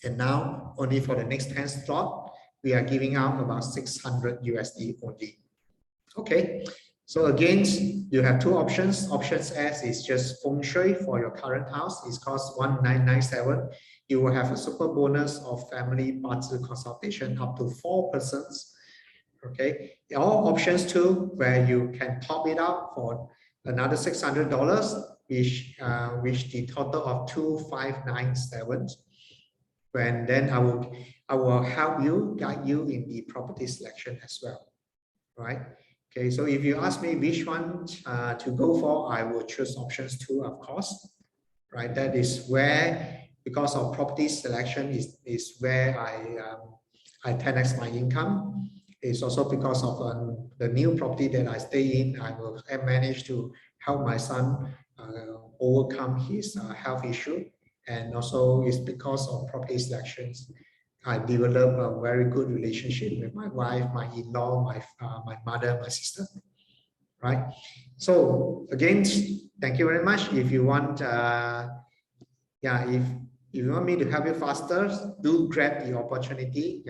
A: And now only for the next 10 slot, we are giving out about 600 USD only. Okay, so again, you have two options. Options S is just Feng Shui for your current house. It costs 1997. You will have a super bonus of family Bazi consultation up to 4%. Okay, all options two, where you can top it up for another $600, which the total of 2,597. And then I will help you, guide you in the property selection as well, right? Okay, so if you ask me which one to go for, I will choose options two, of course, right? That is where, because of property selection is where I 10x my income. It's also because of the new property that I stay in. I manage to help my son overcome his health issue, and also it's because of property selections. I developed a very good relationship with my wife, my in-law, my mother, my sister, right? So again, thank you very much. If you want, if you want me to help you faster, do grab the opportunity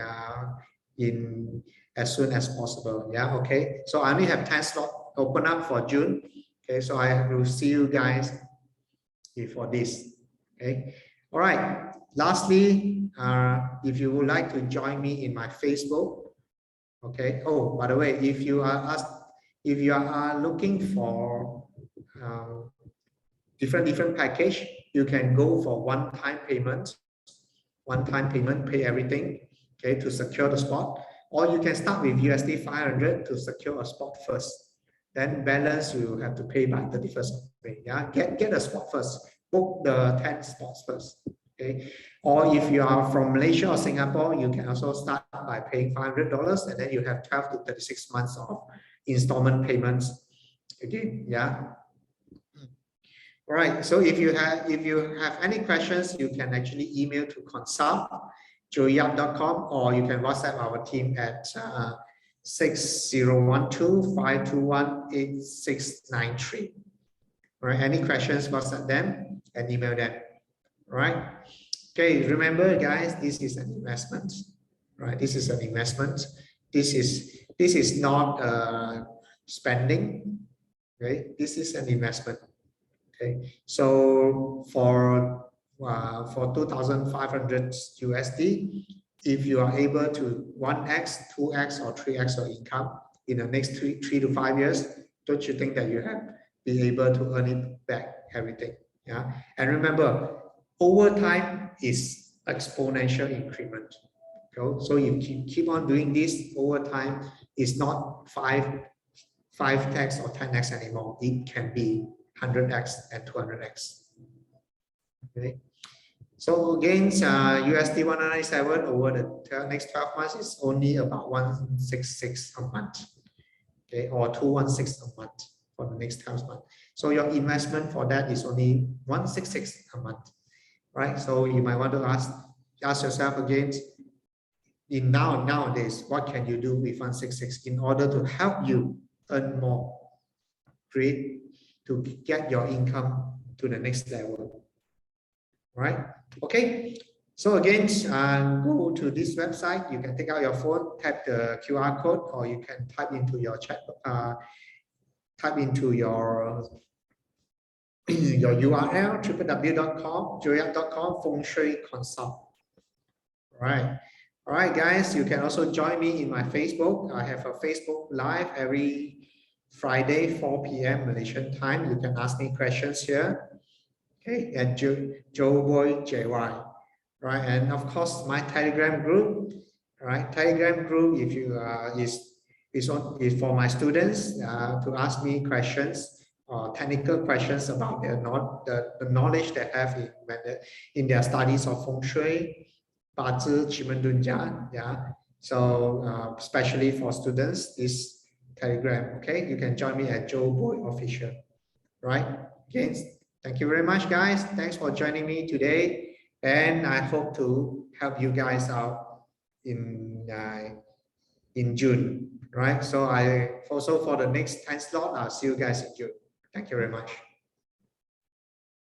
A: in as soon as possible. Yeah, okay. So I only have 10 slots open up for June. Okay, so I will see you guys before this. Okay, all right. Lastly, if you would like to join me in my Facebook, okay. Oh, by the way, if you are looking for different package, you can go for one-time payment, pay everything, okay, to secure the spot, or you can start with USD 500 to secure a spot first. Then balance you have to pay by 31st of May. Yeah, get a spot first. Book the 10 spots first. Okay, or if you are from Malaysia or Singapore, you can also start by paying $500, and then you have 12 to 36 months of installment payments again. Yeah. All right. So if you have any questions, you can actually email to consult@joeyap.com, or you can WhatsApp our team at 6012-521-8693. All right. Any questions, WhatsApp them and email them. All right. Okay. Remember, guys, this is an investment. Right. This is an investment. This is not spending. Okay. This is an investment. Okay, so for 2,500 USD, if you are able to 1x, 2x, or 3x your income in the next three to 5 years, don't you think that you have been able to earn it back everything? Yeah, and remember, over time is exponential increment. Okay? So if you keep on doing this over time, it's not 5x or 10x anymore. It can be 100x and 200x. Okay, so again, USD 197 over the next 12 months is only about 166 a month. Okay, or 216 a month for the next 12 months. So your investment for that is only 166 a month, right? So you might want to ask yourself again, nowadays, what can you do with 166 in order to help you earn more, create, to get your income to the next level, right? Okay, so again, go to this website. You can take out your phone, tap the QR code, or you can type into your chat, type into your URL, www.com, joeyap.com, Feng Shui Consult. All right, guys, you can also join me in my Facebook. I have a Facebook Live every Friday, 4 p.m. Malaysian time. You can ask me questions here. Okay, at Boey JY. Right, and of course my Telegram group. Right, Telegram group, if you is for my students to ask me questions or technical questions about the knowledge they have in their studies of Feng Shui, 八字, Qimendunjian. Yeah, so especially for students, this Telegram. Okay, you can join me at Boey Official. Right. Again, thank you very much, guys. Thanks for joining me today, and I hope to help you guys out in June. Right. So I also for the next 10 slot, I'll see you guys in June. Thank you very much.